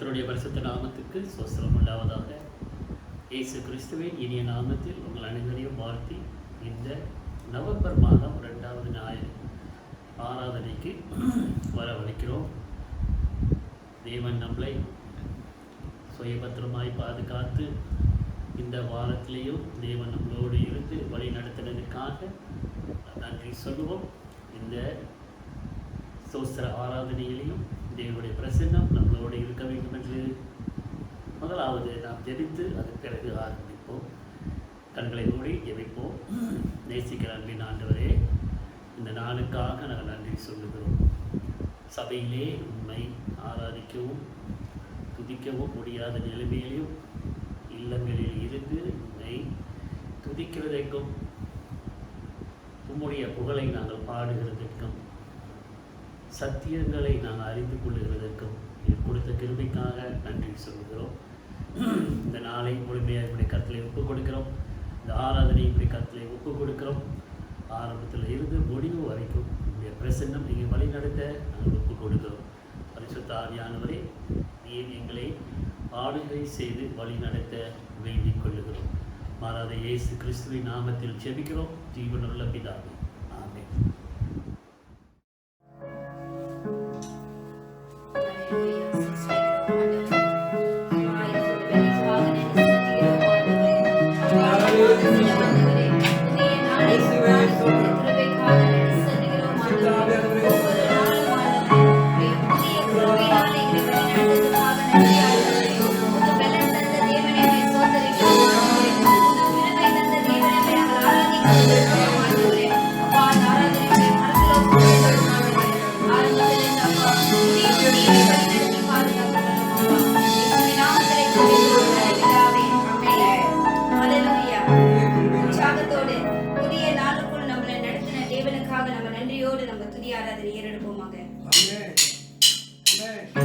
கர்த்தருடைய பரிசுத்த நாமத்துக்கு ஸ்தோத்திரம் உண்டாவதாக. இயேசு கிறிஸ்துவின் இனிய நாமத்தில் உங்கள் அனைவரையும் வாழ்த்தி இந்த நவம்பர் மாதம் 2வது ஞாயிறு ஆராதனைக்கு வரவழைக்கிறோம். தேவன் நம்மளை சுயபத்திரமாய் பாதுகாத்து இந்த வாரத்திலேயும் தேவன் நம்மளோடு இருந்து வழி நடத்தினதுக்காக நன்றி சொல்லுவோம். இந்த ஸ்தோத்திர ஆராதனையிலையும் தேவனுடைய பிரசன்னம் நம்மளோடு இருக்க வேண்டும் என்று முதலாவது நாம் ஜெபித்து அதன் பிறகு ஆரம்பிப்போம். கண்களை மூடி ஜெபிப்போம். நேசிக்கிற அன்பின் ஆண்டவரே, இந்த நாளுக்காக நாங்கள் நன்றி சொல்லுகிறோம். சபையிலே உண்மை ஆராதிக்கவும் துதிக்கவும் முடியாத நிலைமையிலும் இல்லங்களில் இருந்து உண்மை துதிக்கிறதற்கும் உம்முடைய புகழை நாங்கள் பாடுகிறதற்கும் சத்தியங்களை நாங்கள் அறிந்து கொள்ளுகிறதற்கும் கொடுத்த கிருபைக்காக நன்றி சொல்கிறோம். இந்த நாளை முழுமையாக இப்படி கருத்திலே ஒப்புக் கொடுக்கிறோம். இந்த ஆராதனை இப்படி கருத்திலே ஒப்புக் கொடுக்கிறோம். ஆரம்பத்தில் இருந்து முடிவு வரைக்கும் இந்த பிரசன்னம் நீங்கள் வழி நடத்த நாங்கள் ஒப்புக் கொடுக்கிறோம். பரிசுத்த ஆவியானவரே, நீர் எங்களை ஆளுகை செய்து வழி நடத்த வேண்டிக் கொள்ளுகிறோம். மாறாத இயேசு கிறிஸ்துவின் நாமத்தில் ஜெபிக்கிறோம் ஜீவனுள்ள பிதாவே, ஆமென். Yeah.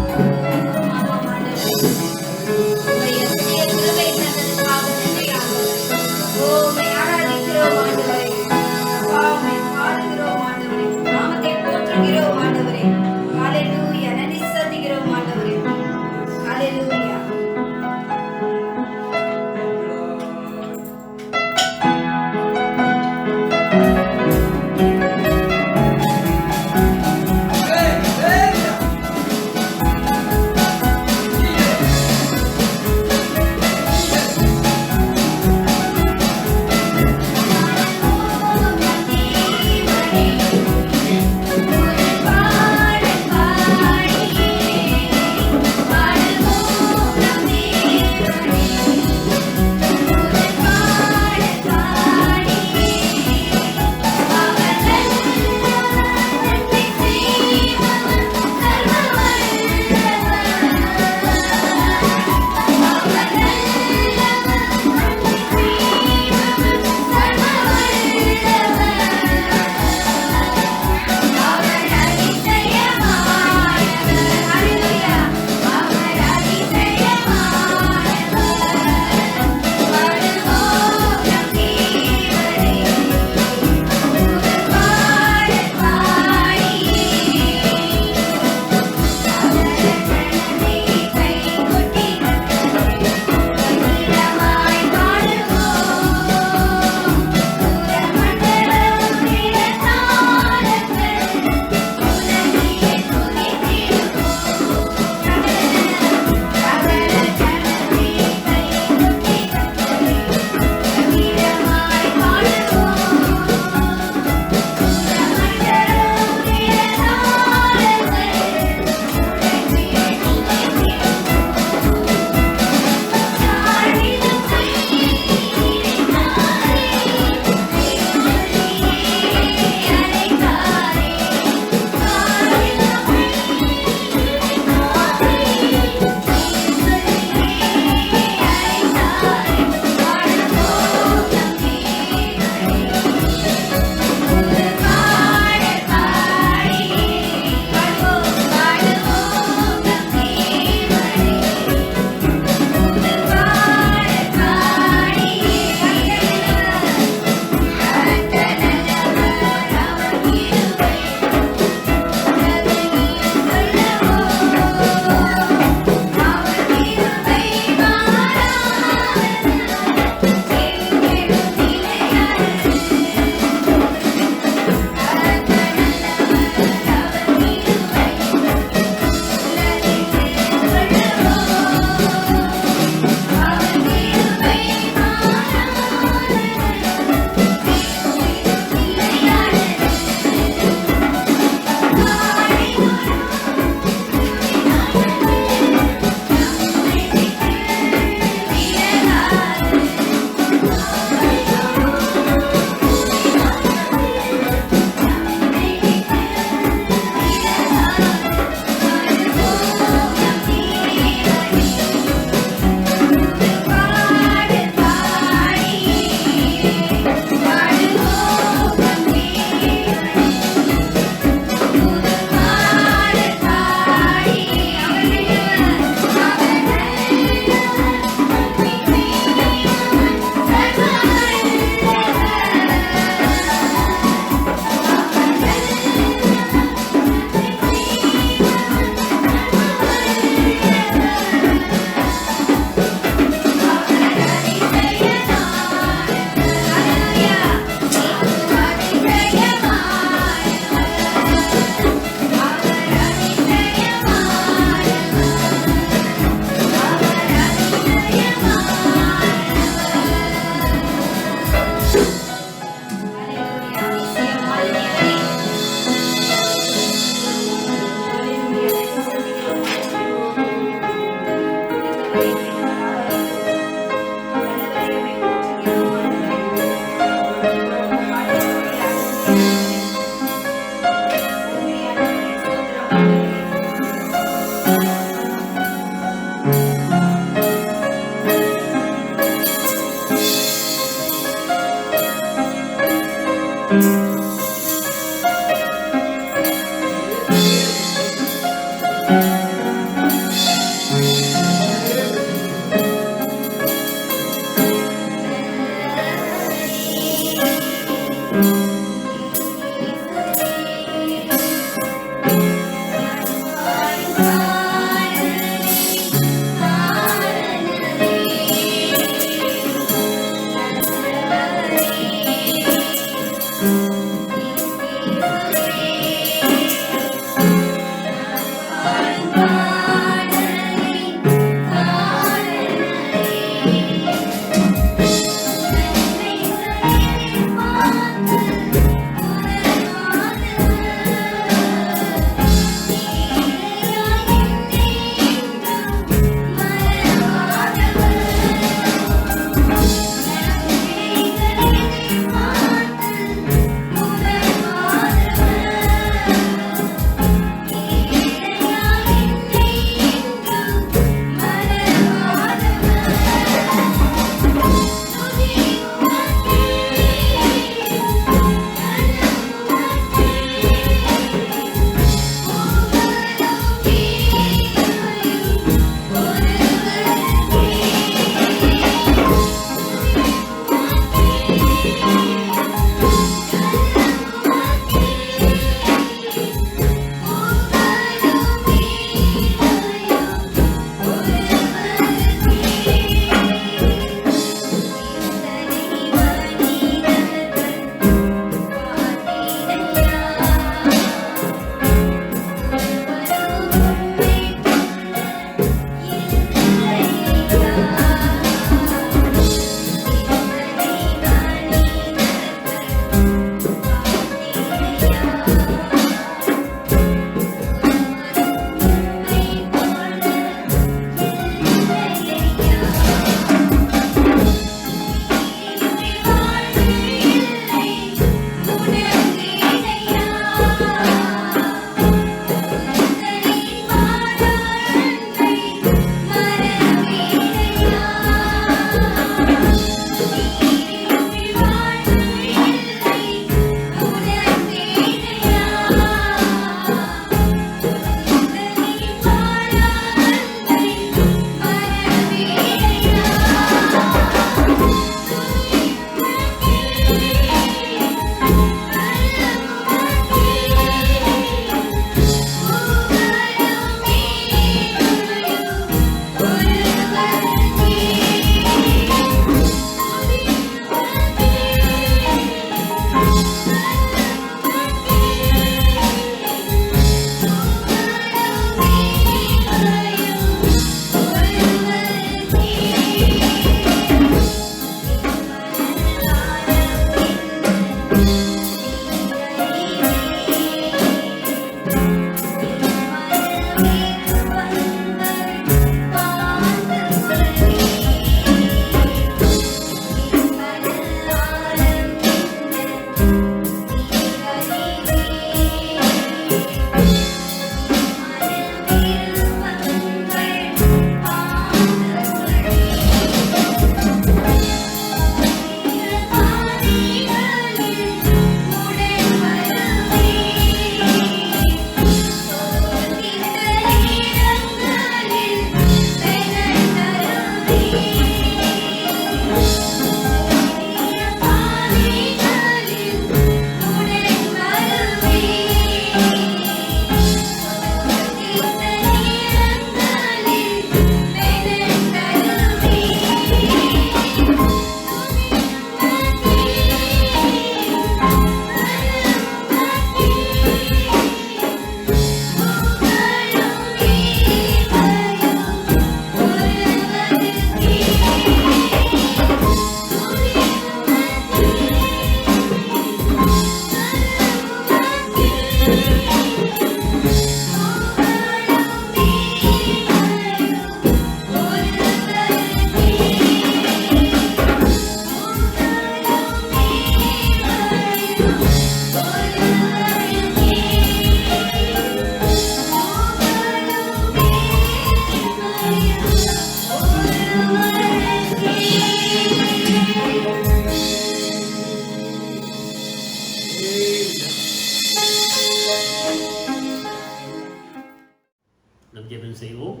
செய்வோம்.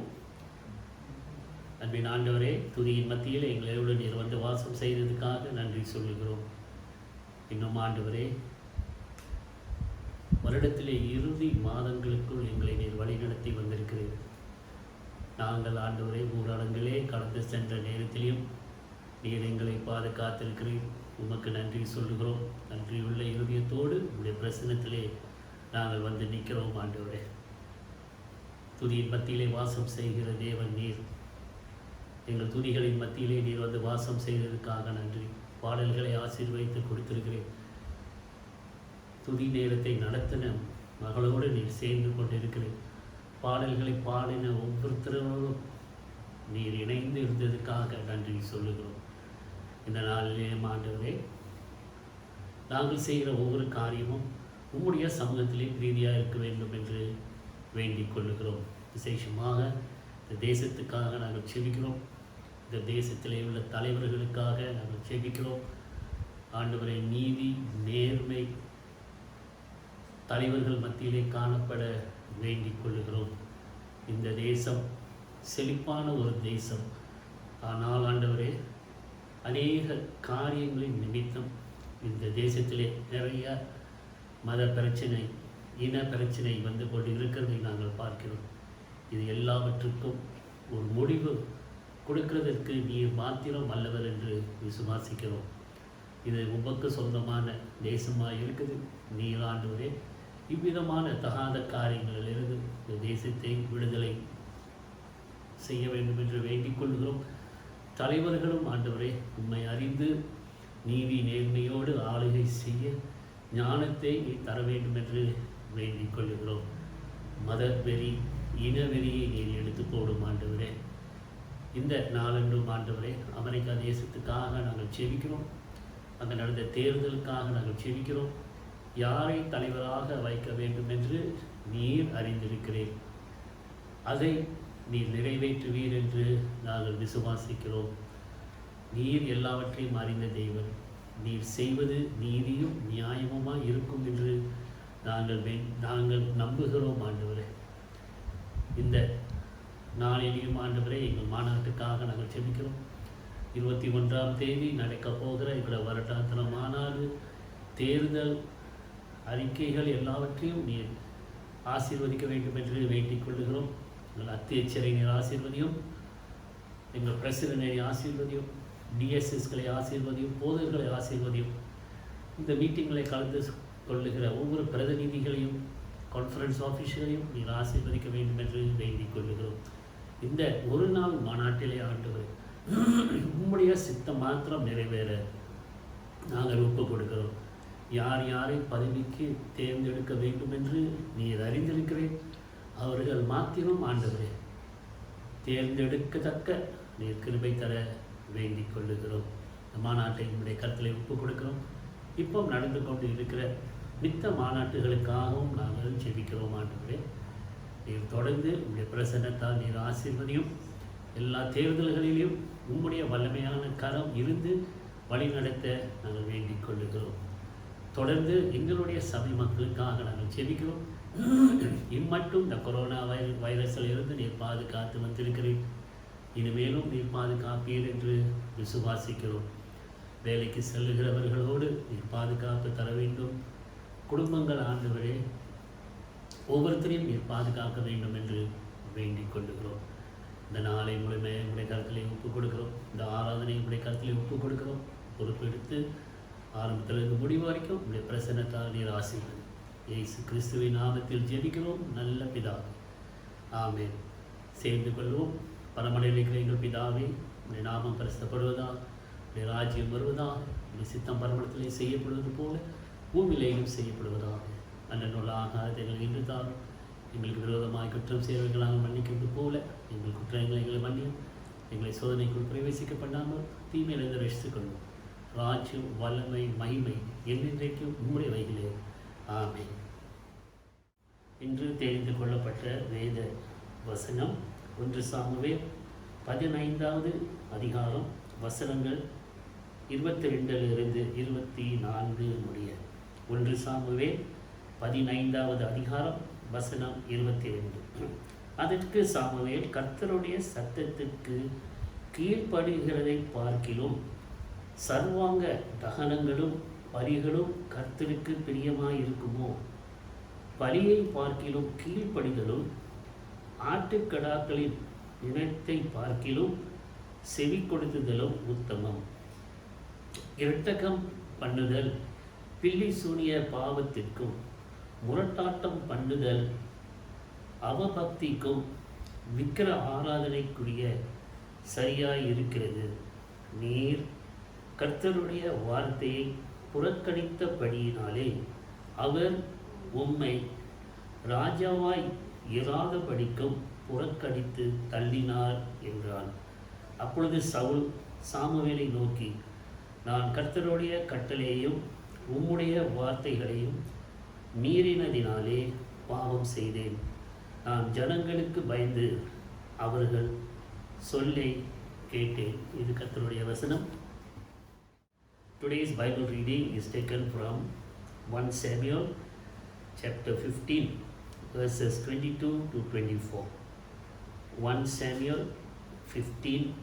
அன்பின் ஆண்டவரே, துதியின் மத்தியில் எங்களோடு நீர் வந்து வாசம் செய்ததுக்காக நன்றி சொல்லுகிறோம். இன்னும் ஆண்டவரே, வருடத்திலே இறுதி மாதங்களுக்குள் எங்களை நீர் வழிநடத்தி வந்திருக்கிறீர். நாங்கள் ஆண்டவரே ஊரடங்கிலே கடந்து சென்ற நேரத்திலையும் நீர் எங்களை பாதுகாத்திருக்கிறீர். உமக்கு நன்றி சொல்லுகிறோம். நன்றியுள்ள இருதயத்தோடு உங்களுடைய பிரசன்னத்திலே நாங்கள் வந்து நிற்கிறோம். ஆண்டவரே, துதியின் மத்தியிலே வாசம் செய்கிற தேவன் நீர். எங்கள் துதிகளின் மத்தியிலே நீர் வந்து வாசம் செய்ததற்காக நன்றி. பாடல்களை ஆசீர்வதித்து கொடுத்திருக்கிறேன். துதி நேரத்தை நடத்தின மகளோடு நீர் சேர்ந்து கொண்டிருக்கிறேன். பாடல்களை பாடின ஒவ்வொருத்தரோடும் நீர் இணைந்து இருந்ததுக்காக நன்றி சொல்லுகிறோம். இந்த நாளிலே ஆண்டவரே, நாங்கள் செய்கிற ஒவ்வொரு காரியமும் உம்முடைய சமூகத்திலே பிரீதியாக இருக்க வேண்டும் என்று வேண்டிக் கொள்ளுகிறோம். விசேஷமாக இந்த தேசத்துக்காக நாங்கள் செபிக்கிறோம். இந்த தேசத்திலே உள்ள தலைவர்களுக்காக நாங்கள் செபிக்கிறோம். ஆண்டவரை, நீதி நேர்மை தலைவர்கள் மத்தியிலே காணப்பட வேண்டிக் கொள்ளுகிறோம். இந்த தேசம் செழிப்பான ஒரு தேசம். ஆனால் ஆண்டவரே, அநேக காரியங்களின் நிமித்தம் இந்த தேசத்திலே நிறைய மத பிரச்சனை, இன பிரச்சனை வந்து கொண்டு இருக்கிறதை நாங்கள் பார்க்கிறோம். இது எல்லாவற்றுக்கும் ஒரு முடிவு கொடுக்கிறதற்கு நீர் மாத்திரம் வல்லவர் என்று விசுவாசிக்கிறோம். இது உமக்கு சொந்தமான தேசமாக இருக்குது. நீர் ஆண்டவரே, இவ்விதமான தகாத காரியங்களிலிருந்து இந்த தேசத்தை விடுதலை செய்ய வேண்டும் என்று வேண்டிக் கொள்கிறோம். தலைவர்களும் ஆண்டவரே, உம்மை அறிந்து நீதி நேர்மையோடு ஆளுகை செய்ய ஞானத்தை தர வேண்டும் என்று வேண்டிக் கொள்கிறோம். மத வெறி, இனவெறியை நீர் எடுத்து போடும் ஆண்டவரே. இந்த நாளென்றும் ஆண்டவரே, அமெரிக்கா தேசத்துக்காக நாங்கள் செபிக்கிறோம். அங்கே நடந்த தேர்தலுக்காக நாங்கள் செபிக்கிறோம். யாரை தலைவராக வைக்க வேண்டும் என்று நீர் அறிந்திருக்கிறேன். அதை நீர் நிறைவேற்றுவீர் என்று நாங்கள் விசுவாசிக்கிறோம். நீர் எல்லாவற்றையும் அறிந்த தெய்வம். நீர் செய்வது நீதியும் நியாயமுமாக இருக்கும் என்று நாங்கள் நம்புகிறோம் ஆண்டவரே. இந்த நாளிலேயும் ஆண்டவரே, எங்கள் மாநாட்டுக்காக நாங்கள் செபிக்கிறோம். 21ஆம் தேதி நடக்கப் போகிற எங்களோட வருடாந்திர மாநாடு, தேர்தல் அறிக்கைகள் எல்லாவற்றையும் நீர் ஆசீர்வதிக்க வேண்டும் என்று வேண்டிக் கொள்ளுகிறோம். எங்கள் அத்தியட்சரை நீர் ஆசீர்வதியும், எங்கள் பிரசிடனை ஆசீர்வதியும், டிஎஸ்எஸ்களை ஆசீர்வதியும், போதர்களை ஆசீர்வதியும். இந்த மீட்டிங்களை கலந்து கொள்ளுகிற ஒவ்வொரு பிரதிநிதிகளையும், கான்ஃபரன்ஸ் ஆஃபீஸரையும் நீர் ஆசீர்வதிக்க வேண்டும் என்று வேண்டிக் கொள்ளுகிறோம். இந்த ஒரு நாள் மாநாட்டிலே ஆண்டவர் உம்முடைய சித்தம் மாத்திரம் நிறைவேற நாங்கள் ஒப்பு கொடுக்கிறோம். யார் யாரை பதவிக்கு தேர்ந்தெடுக்க வேண்டும் என்று நீர் அறிந்திருக்கிறேன். அவர்கள் மாத்திரம் ஆண்டவரே தேர்ந்தெடுக்கத்தக்க நீர் கிருபை தர வேண்டிக் கொள்ளுகிறோம். இந்த மாநாட்டை உங்களுடைய கருத்தில் ஒப்பு கொடுக்கிறோம். இப்போ நடந்து கொண்டு இருக்கிற மித்த மாநாட்டுகளுக்காகவும் நாங்கள் ஜெபிக்கிறோம். ஆண்டவரே, நீர் தொடர்ந்து உங்களுடைய பிரசன்னத்தால் நீர் ஆசீர்வதியும். எல்லா தேர்தல்களிலும் உம்முடைய வல்லமையான கரம் இருந்து வழிநடத்த நாங்கள் வேண்டிக் கொள்ளுகிறோம். தொடர்ந்து எங்களுடைய சபை மக்களுக்காக நாங்கள் ஜெபிக்கிறோம். இம்மட்டும் இந்த கொரோனா வைரஸில் இருந்து நீர் பாதுகாத்து வந்திருக்கிறேன். இனிமேலும் நீர் பாதுகாப்பீர் என்று விசுவாசிக்கிறோம். வேலைக்கு செல்லுகிறவர்களோடு நீர் பாதுகாப்பு தர வேண்டும். குடும்பங்கள் ஆண்டவரே ஒவ்வொருத்தரையும் நீர் பாதுகாக்க வேண்டும் என்று வேண்டிக் கொள்ளுகிறோம். இந்த நாளை முழுமையாக உங்களுடைய கருத்திலே ஒப்புக் கொடுக்கிறோம். இந்த ஆராதனை உங்களுடைய கருத்திலே ஒப்புக் கொடுக்கிறோம். பொறுப்பெடுத்து ஆரம்பத்திலிருந்து முடிவு வரைக்கும் உங்களுடைய பிரசன்னத்தால் நீர் ஆசீர்வதி. இயேசு கிறிஸ்துவின் நாமத்தில் ஜெபிக்கிறோம் நல்ல பிதாவே, ஆமென். சேர்ந்து கொள்வோம். பரமனையில் இருக்கிற எங்கள் பிதாவே, உங்களுடைய நாமம் பரிசுத்தப்படுவதா, உங்களுடைய ராஜ்யம் வருவதா, உங்களுடைய சித்தம் பரமணத்திலே செய்யப்படுவது போல பூமியிலேயும் செய்யப்படுவதாக. அன்றனுள்ள ஆகாரத்தை எங்களுக்கு இன்று தாரும். எங்களுக்கு விரோதமாக குற்றம் செய்வர்களாக மன்னிக்கிறது போல எங்கள் குற்றங்களை எங்களை மன்னியும். எங்களை சோதனைக்குள் பிரவேசிக்க பண்ணாமல் தீமையிலிருந்து ரசித்துக் கொள்வோம். ராஜ்யம், வல்லமை, மகிமை என்றென்றைக்கும் உம்முடைய வகையிலே. ஆமென். இன்று தெரிந்து கொள்ளப்பட்ட வேத வசனம் 1 சாமுவேல் 15வது அதிகாரம் வசனங்கள் 22 24 முடிய. 1 சாமுவேல் 15வது அதிகாரம் வசனம் 22. அதற்கு சாமுவேல், கர்த்தருடைய சத்தத்திற்கு கீழ்ப்படுகிறதை பார்க்கிலும் சர்வாங்க தகனங்களும் பலிகளும் கர்த்தருக்கு பிரியமாயிருக்குமோ? பலியை பார்க்கிலும் கீழ்ப்படிதலும் ஆட்டுக்கடாக்களின் இனத்தை பார்க்கிலும் செவி கொடுத்துதலும் உத்தமம். இரட்டகம் பண்ணுதல் பில்லி சூனிய பாவத்திற்கும் முரட்டாட்டம் பண்ணுதல் அவபக்திக்கும் விக்கிர ஆராதனைக்குரிய சரியாய் இருக்கிறது. நீர் கர்த்தருடைய வார்த்தையை புறக்கணித்தபடியினாலே அவர் உம்மை ராஜாவாய் இராதபடிக்கும் புறக்கணித்து தள்ளினார் என்றான். அப்பொழுது சவுல் சாமுவேலை நோக்கி, நான் கர்த்தருடைய கட்டளையையும் உம்முடைய வார்த்தைகளையும் மீறினதினாலே பாவம் செய்தேன். நான் ஜனங்களுக்கு பயந்து அவர்கள் சொல்லை கேட்டேன். இது கர்த்தருடைய வசனம். Today's Bible reading is taken from 1 Samuel chapter 15 verses 22 to 24. 1 Samuel 15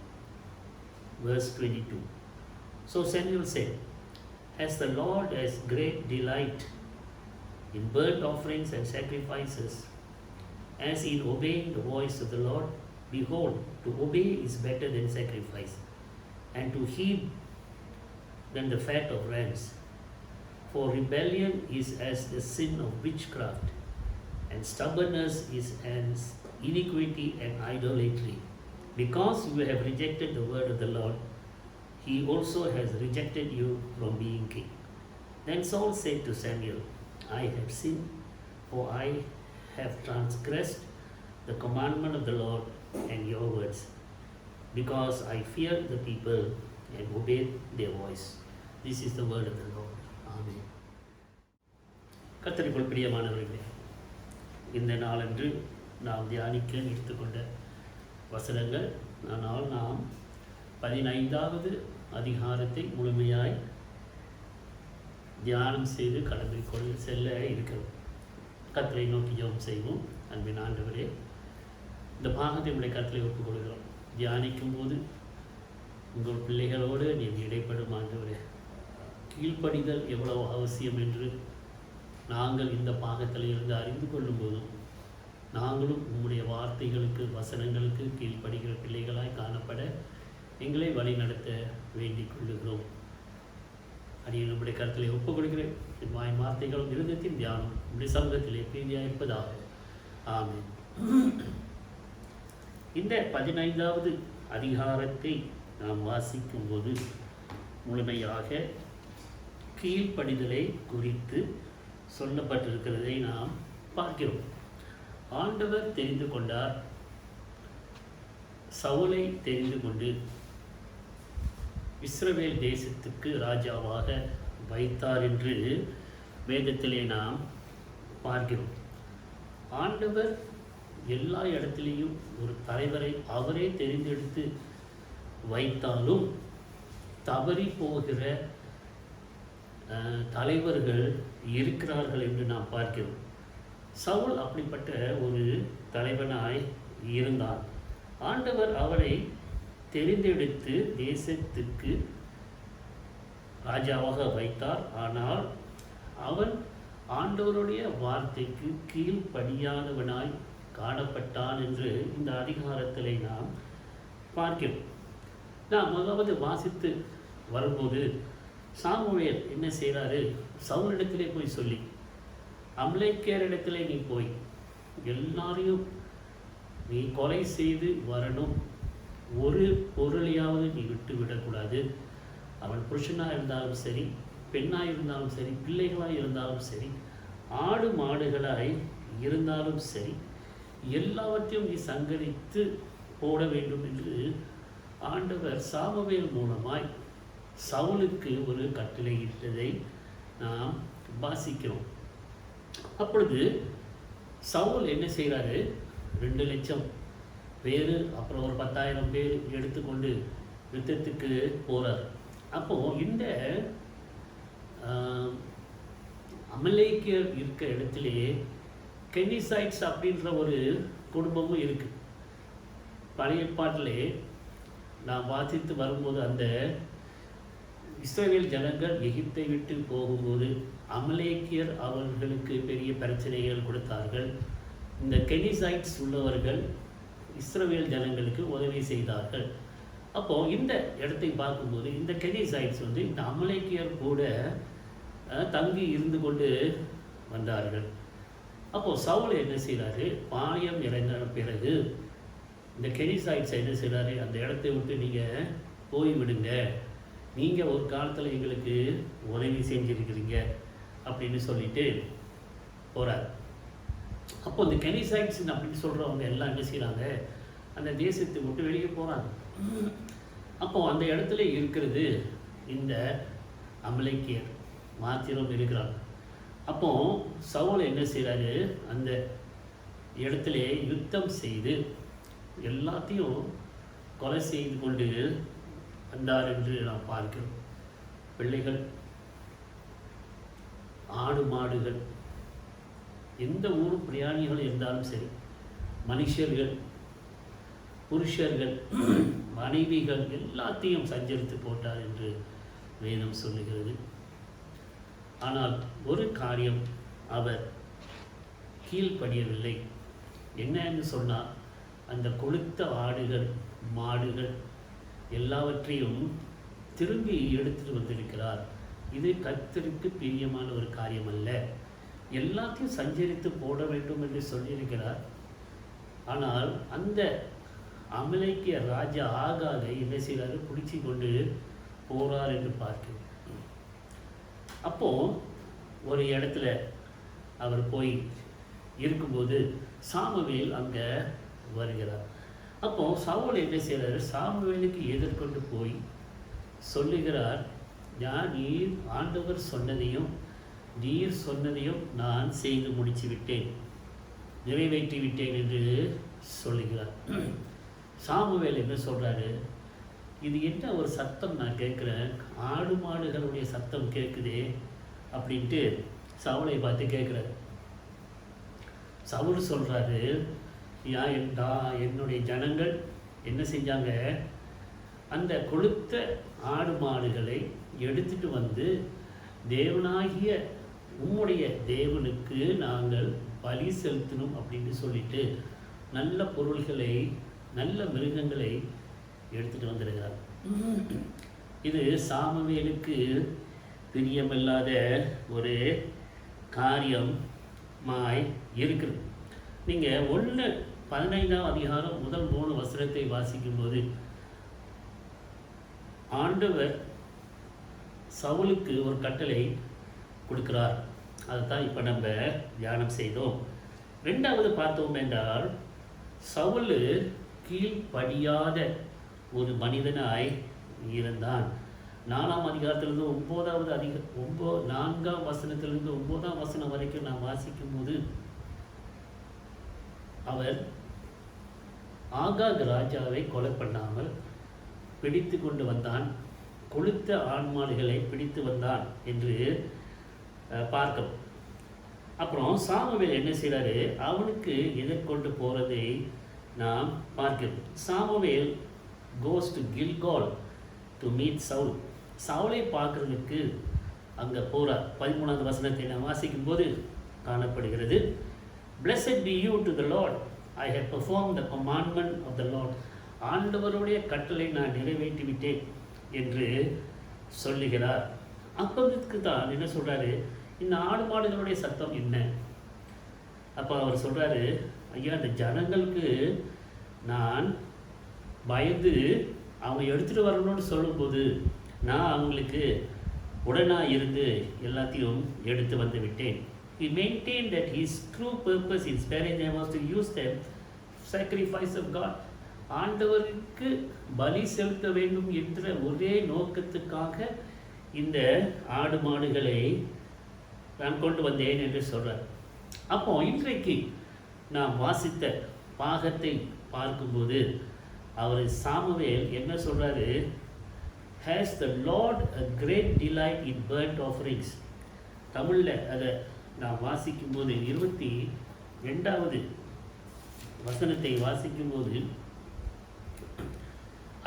verse 22. So Samuel said, as the Lord has great delight in burnt offerings and sacrifices, as in obeying the voice of the Lord, behold, to obey is better than sacrifice, and to heed than the fat of rams. For rebellion is as the sin of witchcraft, and stubbornness is as iniquity and idolatry. Because you have rejected the word of the Lord, he also has rejected you from being king. Then Saul said to Samuel, I have sinned, for I have transgressed the commandment of the Lord and your words, because I feared the people and obeyed their voice. This is the word of the Lord. Amen. கர்த்தருக்குள் பிரியமானவர்களே, இந்த நாளன்று நாம் தியானிக்க எடுத்துக்கொண்ட வசனங்கள், ஆனால் நாம் 15வது அதிகாரத்தை முழுமையாய் தியானம் செய்து கடந்து செல்ல இருக்கிறோம். கர்த்தரை நோக்கி ஜெபம் செய்வோம். அன்பின் ஆண்டவரே, இந்த பாகத்தை உடைய கர்த்தரை ஒப்புக் கொடுக்கிறோம். தியானிக்கும் போது உங்கள் பிள்ளைகளோடு நீர் இடைப்படும் ஆண்டவரே. கீழ்ப்படிதல் எவ்வளவு அவசியம் என்று நாங்கள் இந்த பாகத்தில் இருந்து அறிந்து கொள்ளும் போதும் நாங்களும் உம்முடைய வார்த்தைகளுக்கு வசனங்களுக்கு கீழ்ப்படுகிற பிள்ளைகளாய் காணப்பட எங்களை வழி நடத்த வேண்டிக் கொள்ளுகிறோம். அடியை நம்முடைய கருத்திலே ஒப்புக் கொடுக்கிறேன். என் வாய் வார்த்தைகளும் இருந்தத்தின் தியானம் நம்முடைய சமூகத்திலே பிரீதியாக இருப்பதாக. ஆமென். இந்த 15வது அதிகாரத்தை நாம் வாசிக்கும் போது முழுமையாக கீழ்ப்படிதலை குறித்து சொல்லப்பட்டிருக்கிறதை நாம் பார்க்கிறோம். ஆண்டவர் தெரிந்து கொண்டார், சவுலை தெரிந்து கொண்டு இஸ்ரவேல் தேசத்துக்கு ராஜாவாக வைத்தார் என்று வேதத்திலே நாம் பார்க்கிறோம். ஆண்டவர் எல்லா இடத்திலேயும் ஒரு தலைவரை அவரே தெரிந்தெடுத்து வைத்தாலும் தவறி போகிற தலைவர்கள் இருக்கிறார்கள் என்று நாம் பார்க்கிறோம். சவுல் அப்படிப்பட்ட ஒரு தலைவனாய் இருந்தார். ஆண்டவர் அவரை தெரிந்தெடுத்து தேசத்துக்கு ராஜாவாக வைத்தார். ஆனால் அவன் ஆண்டவருடைய வார்த்தைக்கு கீழ்ப்படியாதவனாய் காணப்பட்டான் என்று இந்த அதிகாரத்திலே நாம் பார்க்கிறோம். நாம் முதலாவது வாசித்து வரும்போது சாமுவேல் என்ன செய்கிறாரு? சவுலிடத்திலே போய் சொல்லி, அமலேக்கியரிடத்திலே நீ போய் எல்லாரையும் நீ கொலை செய்து வரணும், ஒரு பொருளையாவது நீ விட்டு விடக்கூடாது. அவன் புருஷனாக இருந்தாலும் சரி, பெண்ணாக இருந்தாலும் சரி, பிள்ளைகளாக இருந்தாலும் சரி, ஆடு மாடுகளாய் இருந்தாலும் சரி, எல்லாவற்றையும் நீ சங்கரித்து போட வேண்டும் என்று ஆண்டவர் சாமுவேல் மூலமாய் சவுலுக்கு ஒரு கட்டளையிட்டதை நாம் வாசிக்கிறோம். அப்பொழுது சவுல் என்ன செய்கிறாரு? 2 லட்சம் பேர், அப்புறம் ஒரு 10,000 பேர் எடுத்துக்கொண்டு யுத்தத்துக்கு போகிறார். அப்போது இந்த அமலேக்கியர் இருக்க இடத்திலேயே கெனிசைட்ஸ் அப்படின்ற ஒரு குடும்பமும் இருக்குது. பழைய ஏற்பாட்டிலே நான் வாசித்து வரும்போது அந்த இஸ்ரவேல் ஜனங்கள் எகிப்தை விட்டு போகும்போது அமலேக்கியர் அவர்களுக்கு பெரிய பிரச்சனைகள் கொடுத்தார்கள். இந்த கெனிசைட்ஸ் உள்ளவர்கள் இஸ்ரவேல் ஜனங்களுக்கு உதவி செய்தார்கள். அப்போது இந்த இடத்தை பார்க்கும்போது இந்த கெனிசைட்ஸ் இந்த அமலேக்கியர் கூட தங்கி இருந்து கொண்டு வந்தார்கள். அப்போது சவுல் என்ன செய்கிறாரு, பாளையம் இறங்கின பிறகு இந்த கெனிசைட்ஸ் என்ன செய்கிறாரு, அந்த இடத்தை விட்டு நீங்கள் போய்விடுங்க, நீங்கள் ஒரு காலத்தில் எங்களுக்கு உதவி செஞ்சுருக்கிறீங்க அப்படின்னு சொல்லிட்டு போகிறார். அப்போ இந்த கெனிசைட்ஸ் அப்படின்னு சொல்கிறவங்க எல்லாம் என்ன செய்கிறாங்க, அந்த தேசத்தை விட்டு வெளியே போகிறாங்க. அப்போது அந்த இடத்துல இருக்கிறது இந்த அமலேக்கியர் மாத்திரம் இருக்கிறாங்க. அப்போ சவுல் என்ன செய்கிறாரு, அந்த இடத்துல யுத்தம் செய்து எல்லாத்தையும் கொலை செய்து கொண்டு வந்தார் என்று நாம் பார்க்கிறோம். பிள்ளைகள், ஆடு மாடுகள், எந்த ஊர் பிரயாணிகள் இருந்தாலும் சரி, மனுஷர்கள், புருஷர்கள், மனைவிகள் எல்லாத்தையும் சஞ்சரித்து போட்டார் என்று வேதம் சொல்லுகிறது. ஆனால் ஒரு காரியம் அவர் கீழ்ப்படியவில்லை. என்னன்னு சொன்னால், அந்த கொழுத்த ஆடுகள் மாடுகள் எல்லாவற்றையும் திரும்பி எடுத்துட்டு வந்திருக்கிறார். இது கர்த்தருக்கு பிரியமான ஒரு காரியம் அல்ல. எல்லாத்தையும் சஞ்சரித்து போட வேண்டும் என்று சொல்லியிருக்கிறார். ஆனால் அந்த அமலேக்கிய ராஜா ஆகாகை என்ன செய்கிறாரு, பிடிச்சி கொண்டு போகிறார் என்று பார்க்கிறோம். அப்போது ஒரு இடத்துல அவர் போய் இருக்கும்போது சாமுவேல் அங்கே வருகிறார். அப்போது சவுல் என்ன செய்கிறார், சாமுவேலுக்கு எதிர்கொண்டு போய் சொல்லுகிறார், நீர் ஆண்டவர் சொன்னதையும் நீர் சொன்னதையும் நான் செய்து முடித்து விட்டேன், நிறைவேற்றி விட்டேன் என்று சொல்லுகிறார். சாமுவேல் என்ன சொல்கிறாரு, இது என்ன ஒரு சத்தம் நான் கேட்குறேன், ஆடு மாடுகளுடைய சத்தம் கேட்குதே அப்படின்ட்டு சவுளை பார்த்து கேட்குறாரு. சவுல் சொல்கிறாரு, என்னுடைய ஜனங்கள் என்ன செஞ்சாங்க, அந்த கொழுத்த ஆடு மாடுகளை எடுத்துட்டு வந்து தேவனாகிய உம்முடைய தேவனுக்கு நாங்கள் பலி செலுத்தணும் அப்படின்னு சொல்லிட்டு நல்ல பொருள்களை நல்ல மிருகங்களை எடுத்துகிட்டு வந்திருக்கிறார். இது சாமுவேலுக்கு பிரியமில்லாத ஒரு காரியமாய் இருக்குது. நீங்கள் 1:15 அதிகாரம் முதல் 3 வசனத்தை வாசிக்கும்போது ஆண்டவர் சவுலுக்கு ஒரு கட்டளை கொடுக்கிறார். அதுதான் இப்போ நம்ம தியானம் செய்தோம். 2வது பார்த்தோம் என்றால், சவுல் கீழ்ப்படியாத ஒரு மனிதனாய் இருந்தான். 4ஆம் அதிகாரத்திலிருந்து 4ஆம் வசனத்திலிருந்து 9ஆம் வசனம் வரைக்கும் நான் வாசிக்கும் போது அவர் ஆகாக் ராஜாவை கொலை பண்ணாமல் பிடித்து கொண்டு வந்தான், கொழுத்த ஆண்மாடுகளை பிடித்து வந்தான் என்று பார்க்கிறோம். அப்புறம் சாமுவேல் என்ன செய்கிறாரு, அவனுக்கு எதிர்கொண்டு போகிறதை நாம் பார்க்கிறோம். Samuel goes to Gilgal to meet Saul. சவுலை பார்க்கறதுக்கு அங்கே போகிறார். 13வது வசனத்தை நான் வாசிக்கும் போது காணப்படுகிறது, Blessed be you to the Lord, I have performed the commandment of the Lord. ஆண்டவருடைய கட்டளை நான் நிறைவேற்றி விட்டேன் என்று சொல்லுகிறார். அப்போதுக்கு தான் என்ன சொல்கிறாரு, இந்த ஆடு மாடுகளுடைய சத்தம் என்ன? அப்போ அவர் சொல்கிறாரு, ஐயா, அந்த ஜனங்களுக்கு நான் பயந்து அவங்க எடுத்துகிட்டு வரணும்னு சொல்லும்போது நான் அவங்களுக்கு உடனாக இருந்து எல்லாத்தையும் எடுத்து வந்து விட்டேன். He maintained that his true purpose in sparing them was to use them sacrifice of God. ஆண்டவருக்கு பலி செலுத்த வேண்டும் என்ற ஒரே நோக்கத்துக்காக இந்த ஆடு மாடுகளை நான் கொண்டு வந்தேன் என்று சொல்கிறார். அப்போ இன்றைக்கு நாம் வாசித்த பாகத்தை பார்க்கும்போது அவர் சாமுவேல் என்ன சொல்கிறாரு, Has the Lord a great delight in burnt offerings? தமிழில் அதை நான் வாசிக்கும்போது 2வது வசனத்தை வாசிக்கும்போது,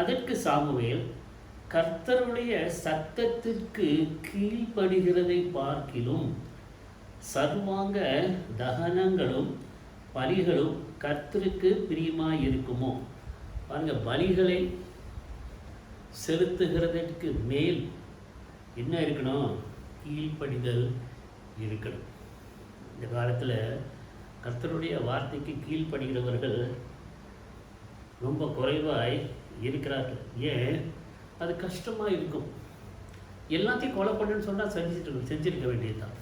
அதற்கு சாமுவேல், கர்த்தருடைய சத்தத்திற்கு கீழ்ப்படுகிறதை பார்க்கிலும் சர்வாங்க தகனங்களும் பலிகளும் கர்த்தருக்கு பிரியமாய் இருக்குமோ. பாருங்க, பலிகளை செலுத்துகிறதற்கு மேல் என்ன இருக்கணும்? கீழ்ப்படிதல் இருக்கணும். இந்த காலத்தில் கர்த்தருடைய வார்த்தைக்கு கீழ்ப்படுகிறவர்கள் ரொம்ப குறைவாய் இருக்கிறார்கள். ஏன்? அது கஷ்டமாக இருக்கும். எல்லாத்தையும் கொலை பண்ணுன்னு சொன்னால் செஞ்சிருக்க வேண்டியதுதான்.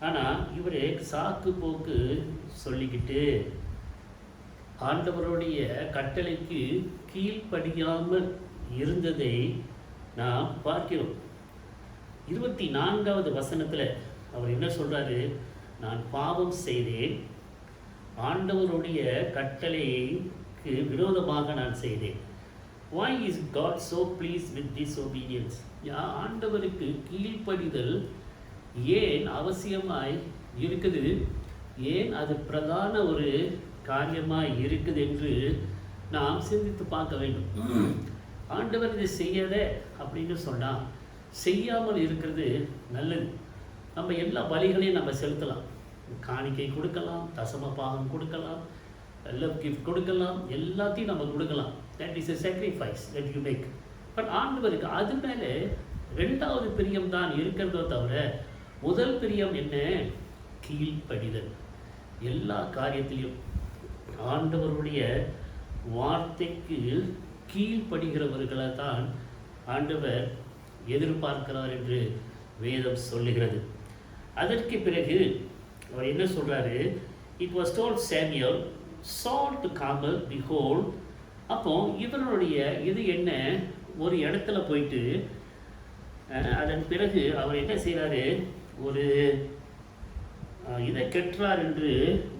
ஆனால் இவர் சாக்கு போக்கு சொல்லிக்கிட்டு ஆண்டவருடைய கட்டளைக்கு கீழ்ப்படியாமல் இருந்ததை நாம் பார்க்கிறோம். 24வது வசனத்தில் அவர் என்ன சொல்கிறாரு? நான் பாவம் செய்தேன், ஆண்டவருடைய கட்டளைக்கு விரோதமாக நான் செய்தேன். Why is God so pleased with disobedience? ஆண்டவருக்கு கீழ்ப்படிதல் ஏன் அவசியமாய் இருக்குது? ஏன் அது பிரதான ஒரு காரியமாய் இருக்குது என்று நாம் சிந்தித்து பார்க்க வேண்டும். ஆண்டவர் இதை செய்யாத அப்படின்னு சொன்னால் செய்யாமல் இருக்கிறது நல்லது. நம்ம எல்லா பலிகளையும் நம்ம செலுத்தலாம். காணிக்கை கொடுக்கலாம், தசம பாகம் கொடுக்கலாம், லவ் கிஃப்ட் கொடுக்கலாம், எல்லாத்தையும் நம்ம கொடுக்கலாம். That is a sacrifice that you make. But ஆண்டவருக்கு அது மேலே 2வது பிரியம் தான் இருக்கிறதோ தவிர முதல் பிரியம் என்ன? கீழ்ப்படிதல். எல்லா காரியத்திலையும் ஆண்டவருடைய வார்த்தைக்கு கீழ்ப்படுகிறவர்களை தான் ஆண்டவர் எதிர்பார்க்கிறார் என்று வேதம் சொல்லுகிறது. அதற்கு பிறகு அவர் என்ன சொல்கிறாரு? It was told Samuel saw to Carmel, behold. அப்போ இவருடைய இது என்ன? ஒரு இடத்துல போயிட்டு அதன் பிறகு அவர் என்ன செய்கிறாரு? ஒரு இதை கெட்டுறார் என்று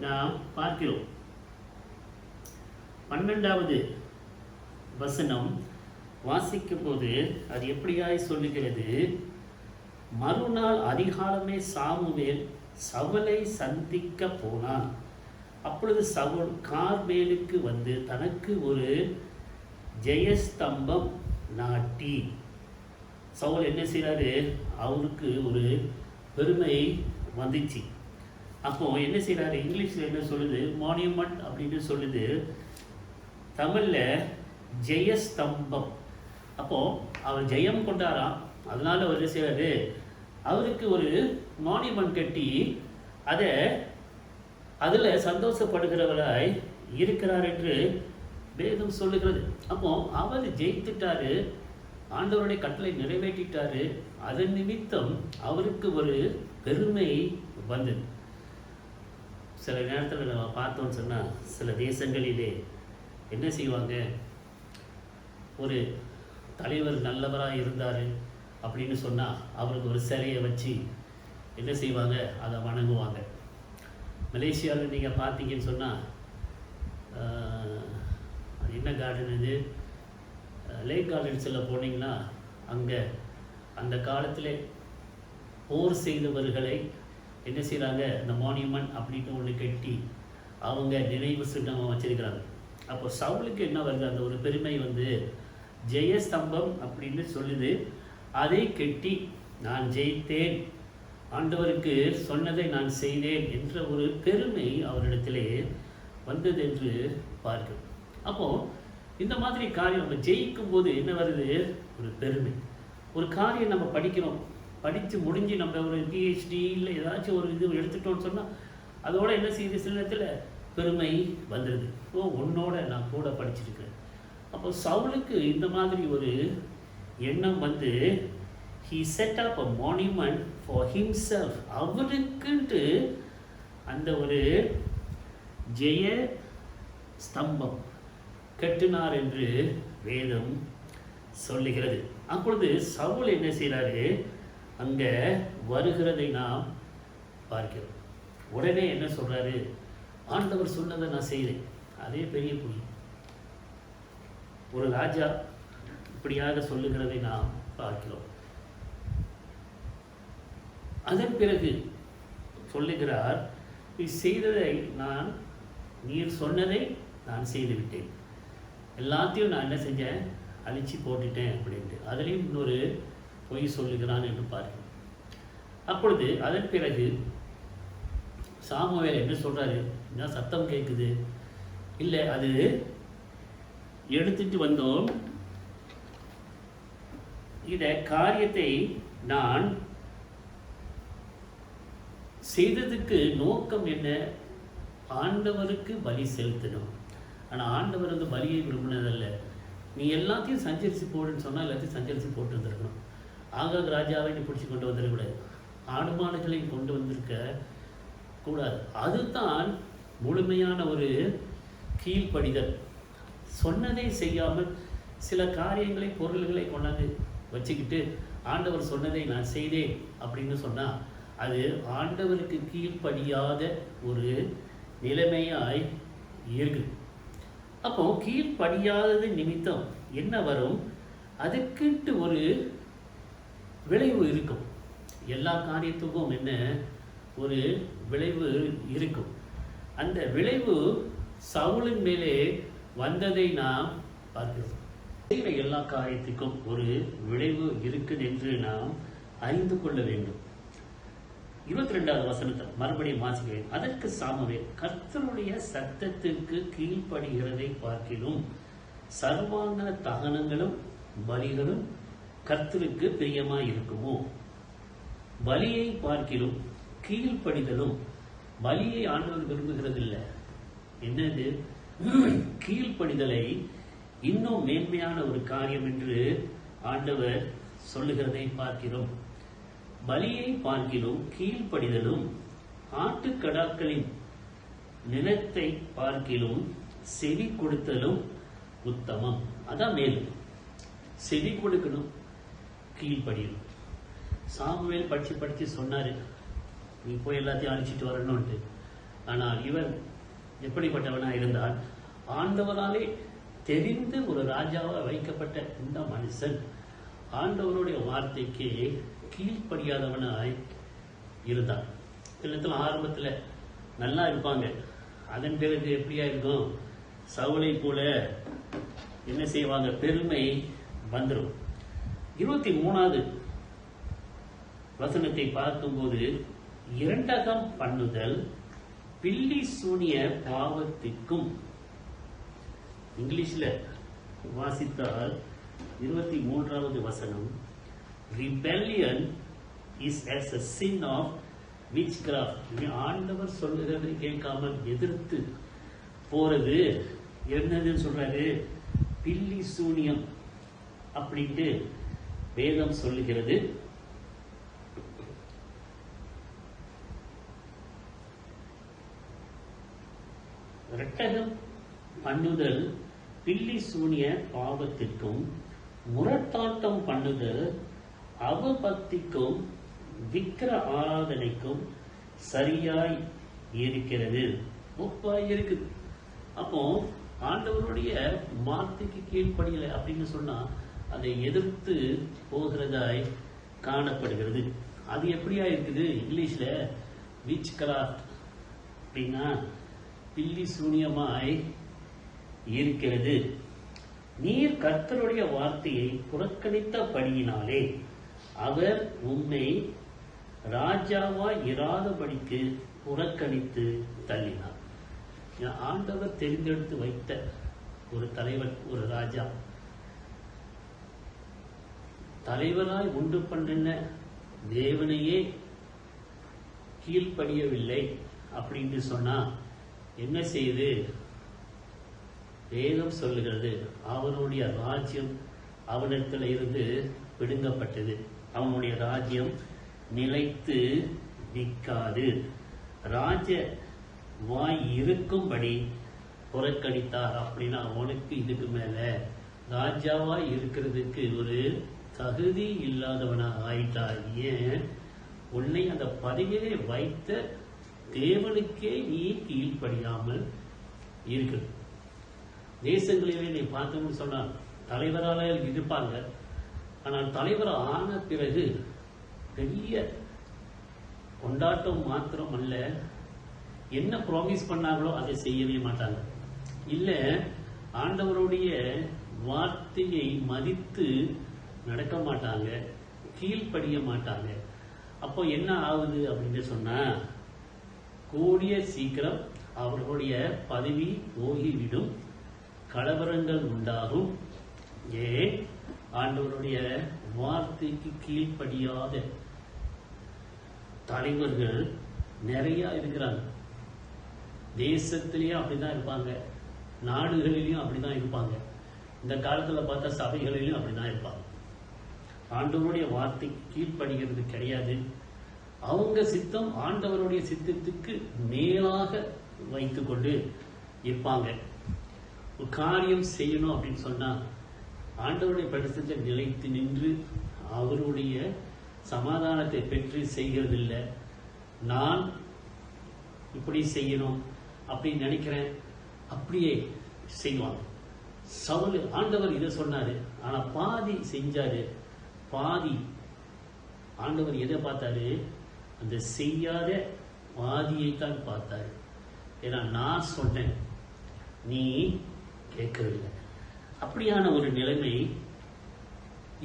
நாம் பார்க்கிறோம். 12வது வசனம் வாசிக்கும் போது அது எப்படியாய் சொல்லுகிறது? மறுநாள் அதிகாலமே சாமுவேல் சவுலை சந்திக்க போனான். அப்பொழுது சவுல் கார்மேலுக்கு வந்து தனக்கு ஒரு ஜெயஸ்தம்பம் நாட்டி. சவுல் என்ன செய்கிறாரு? அவருக்கு ஒரு பெருமை வந்துச்சு. அப்போ என்ன செய்கிறாரு? இங்கிலீஷில் என்ன சொல்லுது? மானியூமெண்ட் அப்படின்னு சொல்லுது. தமிழில் ஜெயஸ்தம்பம். அப்போது அவர் ஜெயம் கொண்டாராம். அதனால் அவர் என்ன செய்கிறாரு? அவருக்கு ஒரு மானியூமெண்ட் கட்டி அதில் சந்தோஷப்படுகிறவராய் இருக்கிறார் என்று வேதம் சொல்லுகிறது. அப்போ அவர் ஜெயித்துட்டாரு, ஆண்டவருடைய கட்டளை நிறைவேற்றிட்டாரு. அதன் நிமித்தம் அவருக்கு ஒரு பெருமை வந்தது. சில நேரத்தில் நம்ம பார்த்தோன்னு சொன்னால் சில தேசங்களிலே என்ன செய்வாங்க? ஒரு தலைவர் நல்லவராக இருந்தார் அப்படின்னு சொன்னால் அவருக்கு ஒரு சிலையை வச்சு என்ன செய்வாங்க? அதை வணங்குவாங்க. மலேசியாவில் நீங்கள் பார்த்தீங்கன்னு சொன்னால் என்ன கார்டன் இது? லேக் கார்டன்ஸில் போனீங்கன்னா அங்கே அந்த காலத்தில் போர் செய்தவர்களை என்ன செய்கிறாங்க? இந்த மானியூமெண்ட் அப்படின்னு ஒன்று கட்டி அவங்க நினைவு சின்னமாக வச்சிருக்கிறாங்க. அப்போ சவுலுக்கு என்ன வருது? அந்த ஒரு பெருமை வந்து ஜெயஸ்தம்பம் அப்படின்னு சொல்லுது. அதை கட்டி நான் ஜெயித்தேன், ஆண்டவருக்கு சொன்னதை நான் செய்தேன் என்ற ஒரு பெருமை அவரிடத்திலே வந்தது என்று பார்க்கிறோம். அப்போது இந்த மாதிரி காரியம் நம்ம ஜெயிக்கும் போது என்ன வருது? ஒரு பெருமை. ஒரு காரியம் நம்ம படிக்கிறோம், படித்து முடிஞ்சு நம்ம ஒரு பிஹெச்டி இல்லை ஏதாச்சும் ஒரு இது எடுத்துட்டோம்னு சொன்னால் அதோட என்ன செய்யுது? சில நேரத்தில் பெருமை வந்துடுது. உன்னோட நான் கூட படிச்சிருக்கேன். அப்போ சவுலுக்கு இந்த மாதிரி ஒரு எண்ணம் வந்து he set up a monument for himself. அவருக்குன்ட்டு அந்த ஒரு ஜெய ஸ்தம்பம் கட்டினார் என்று வேதம் சொல்லுகிறது. அப்பொழுது சவுல் என்ன செய்கிறாரு? அங்கே வருகிறதை நாம் பார்க்கிறோம். உடனே என்ன சொல்கிறாரு? ஆண்டவர் சொன்னதை நான் செய்தேன். அதே பெரிய புலி. ஒரு ராஜா இப்படியாக சொல்லுகிறதை நாம் பார்க்கிறோம். அதன் பிறகு சொல்லுகிறார், நீ செய்ததை நீர் சொன்னதை நான் செய்து விட்டேன், எல்லாத்தையும் நான் என்ன செஞ்சேன், அழிச்சு போட்டுட்டேன் அப்படின்ட்டு. அதுலேயும் இன்னொரு பொய் சொல்லுகிறான் என்று பார்க்கிறோம். அப்பொழுது அதன் பிறகு சாமுவேல் என்ன சொல்றாரு, என்ன சத்தம் கேட்குது, இல்லை அது எடுத்துட்டு வந்தோம், இத காரியத்தை நான் செய்ததுக்கு நோக்கம் என்ன, ஆண்டவருக்கு பலி செலுத்தணும். ஆனால் ஆண்டவர் வந்து பலியை விரும்பினதல்ல. நீ எல்லாத்தையும் சஞ்சரித்து போடுன்னு சொன்னால் எல்லாத்தையும் சஞ்சரித்து போட்டு வந்துருக்கணும். ஆகாக் ராஜாவை நீ பிடிச்சி கொண்டு வந்துடக்கூடாது, ஆடு மாடுகளையும் கொண்டு வந்திருக்க கூடாது. அதுதான் முழுமையான ஒரு கீழ்ப்படிதல். சொன்னதை செய்யாமல் சில காரியங்களை பொருள்களை கொண்டாந்து வச்சுக்கிட்டு ஆண்டவர் சொன்னதை நான் செய்தேன் அப்படின்னு சொன்னால் அது ஆண்டவருக்கு கீழ்ப்படியாத ஒரு நிலைமையாய் இருக்குது. அப்போ கீழ்ப்படியாதது நிமித்தம் என்ன வரும், அதுக்குன்ட்டு ஒரு விளைவு இருக்கும். எல்லா காரியத்துக்கும் என்ன ஒரு விளைவு இருக்கும். அந்த விளைவு சவுலின் மேலே வந்ததை நாம் பார்க்கிறோம். செய்கிற எல்லா காரியத்துக்கும் ஒரு விளைவு இருக்குது என்று நாம் அறிந்து கொள்ள வேண்டும். 22வது வசனத்தை மறுபடியும் வாசிக்கிறேன். அதற்கு சாமுவேல், கர்த்தருடைய சத்தத்திற்கு கீழ்ப்படுகிறதை பார்க்கிலும் சர்வாங்க தகனங்களும் பலிகளும் கர்த்தருக்கு பிரியமாய் இருக்குமோ? பலியை பார்க்கிலும் கீழ்ப்படிதலும், பலியை ஆண்டவர் விரும்புகிறதில்லை. என்னது? கீழ்ப்படிதலை இன்னும் மேன்மையான ஒரு காரியம் என்று ஆண்டவர் சொல்லுகிறதை பார்க்கிறோம். பலியை பார்க்கிலும் கீழ்ப்படிதலும் ஆட்டுக்கடாக்களின் நிலத்தை பார்க்கிலும் செவி கொடுத்தலும் உத்தமம். அதான் மேலும் செவி கொடுக்கணும், கீழ்ப்படியணும். சாமுவேல் படிச்சு சொன்னாரு, நீ போய் எல்லாத்தையும் அழிச்சிட்டு வரணும்ட்டு. ஆனால் இவன் எப்படிப்பட்டவனா இருந்தால், ஆண்டவராலே தெரிந்து ஒரு ராஜாவா வைக்கப்பட்ட இந்த மனுஷன் ஆண்டவனுடைய வார்த்தைக்கு கீழ்ப்படியாதவனாய் இருந்தான். சில ஆரம்பத்தில் நல்லா இருப்பாங்க, அதன் பிறகு எப்படியா இருக்கும், சவுளை போல என்ன செய்வாங்க, பெருமை வந்துடும். 23வது வசனத்தை பார்க்கும்போது, இரண்டகம் பண்ணுதல் பில்லி சூனிய பாவத்திற்கும், இங்கிலீஷ்ல வாசித்தால் 23வது வசனம், rebellion is as a sin of witchcraft. ஆண்டவர் சொல்லுகிறது கேட்காமல் எதிர்த்து போறது என்னதுன்னு சொல்றாரு, பில்லி சூனியம் அப்படின்ட்டு வேதம் சொல்லுகிறது. இரட்டகம் பண்ணுதல் பில்லி சூனிய பாவத்திற்கும், முரட்டாட்டம் பண்ணுதல் அவபக்திக்கும் விக்கிர ஆராதனைக்கும் சரியாய் இருக்கிறது, ஒப்பாய் இருக்குது. அப்போ ஆண்டவருடைய வார்த்தைக்கு கீழ்ப்படியலை அப்படின்னு சொன்னா அதை எதிர்த்து போகிறதாய் காணப்படுகிறது. அது எப்படியா இருக்குது, இங்கிலீஷ்ல விச் கிராஃப்ட் அப்படின்னா பில்லி சூனியமாய் இருக்கிறது. நீர் கர்த்தருடைய வார்த்தையை புறக்கணித்தபடியினாலே அவர் உம்மை ராஜாவா இராதபடிக்கு புறக்கணித்து தள்ளினார். ஆண்டவர் தெரிந்தெடுத்து வைத்த ஒரு தலைவர், ஒரு ராஜா, தலைவராய் உண்டு பண்ணின தேவனையே கீழ்ப்படியவில்லை அப்படின்னு சொன்னா என்ன செய்யுது? வேதம் சொல்லுகிறது, அவனுடைய ராஜ்யம் அவனிடத்தில் இருந்து பிடுங்கப்பட்டது, அவனுடைய ராஜ்யம் நிலைத்து நிற்காது, ராஜ வாய் இருக்கும்படி புறக்கணித்தார். அப்படின்னா அவனுக்கு இதுக்கு மேல ராஜாவா இருக்கிறதுக்கு ஒரு தகுதி இல்லாதவனா ஆயிட்டார். ஏன்? உன்னை அந்த பதவியிலே வைத்த தேவனுக்கே நீ கீழ்ப்படியாமல் இருக்கிறது. தேசங்களிலே நீ பார்த்தோம்னு சொன்னால் தலைவரால இருப்பாங்க, ஆனால் தலைவர் ஆன பிறகு பெரிய கொண்டாட்டம் மாத்திரம் அல்ல, என்ன ப்ராமிஸ் பண்ணாங்களோ அதை செய்யவே மாட்டாங்க. இல்ல ஆண்டவருடைய வார்த்தையை மதித்து நடக்க மாட்டாங்க, கீழ்ப்படிய மாட்டாங்க. அப்போ என்ன ஆகுது அப்படின்னு சொன்னா, கூடிய சீக்கிரம் அவர்களுடைய பதவி போகிவிடும், கலவரங்கள் உண்டாகும். ஏன்? ஆண்டவருடைய வார்த்தைக்கு கீழ்ப்படியாத தலைவர்கள் நிறைய இருக்கிறாங்க. தேசத்திலேயே அப்படிதான் இருப்பாங்க, நாடுகளிலையும் அப்படிதான் இருப்பாங்க, இந்த காலத்துல பார்த்தா சபைகளிலும் அப்படிதான் இருப்பாங்க. ஆண்டவருடைய வார்த்தைக்கு கீழ்ப்படுகிறது கிடையாது. அவங்க சித்தம் ஆண்டவருடைய சித்தத்துக்கு மேலாக வைத்துக் கொண்டு இருப்பாங்க. ஒரு காரியம் செய்யணும் அப்படின்னு சொன்னா ஆண்டவருடைய பிரசன்னத்தை நிலைத்து நின்று அவருடைய சமாதானத்தை பெற்று செய்கிறதில்லை. நான் இப்படி செய்யணும் அப்படின்னு நினைக்கிறேன், அப்படியே செய்வாங்க. சவுல் ஆண்டவர் இதை சொன்னாரு, ஆனா பாதி செஞ்சாரு, பாதி ஆண்டவர் எதை பார்த்தாரு? அந்த செய்யாத பாதியைத்தான் பார்த்தாரு. ஏன்னா நான் சொன்னேன், நீ கேட்கவில்லை. அப்படியான ஒரு நிலைமை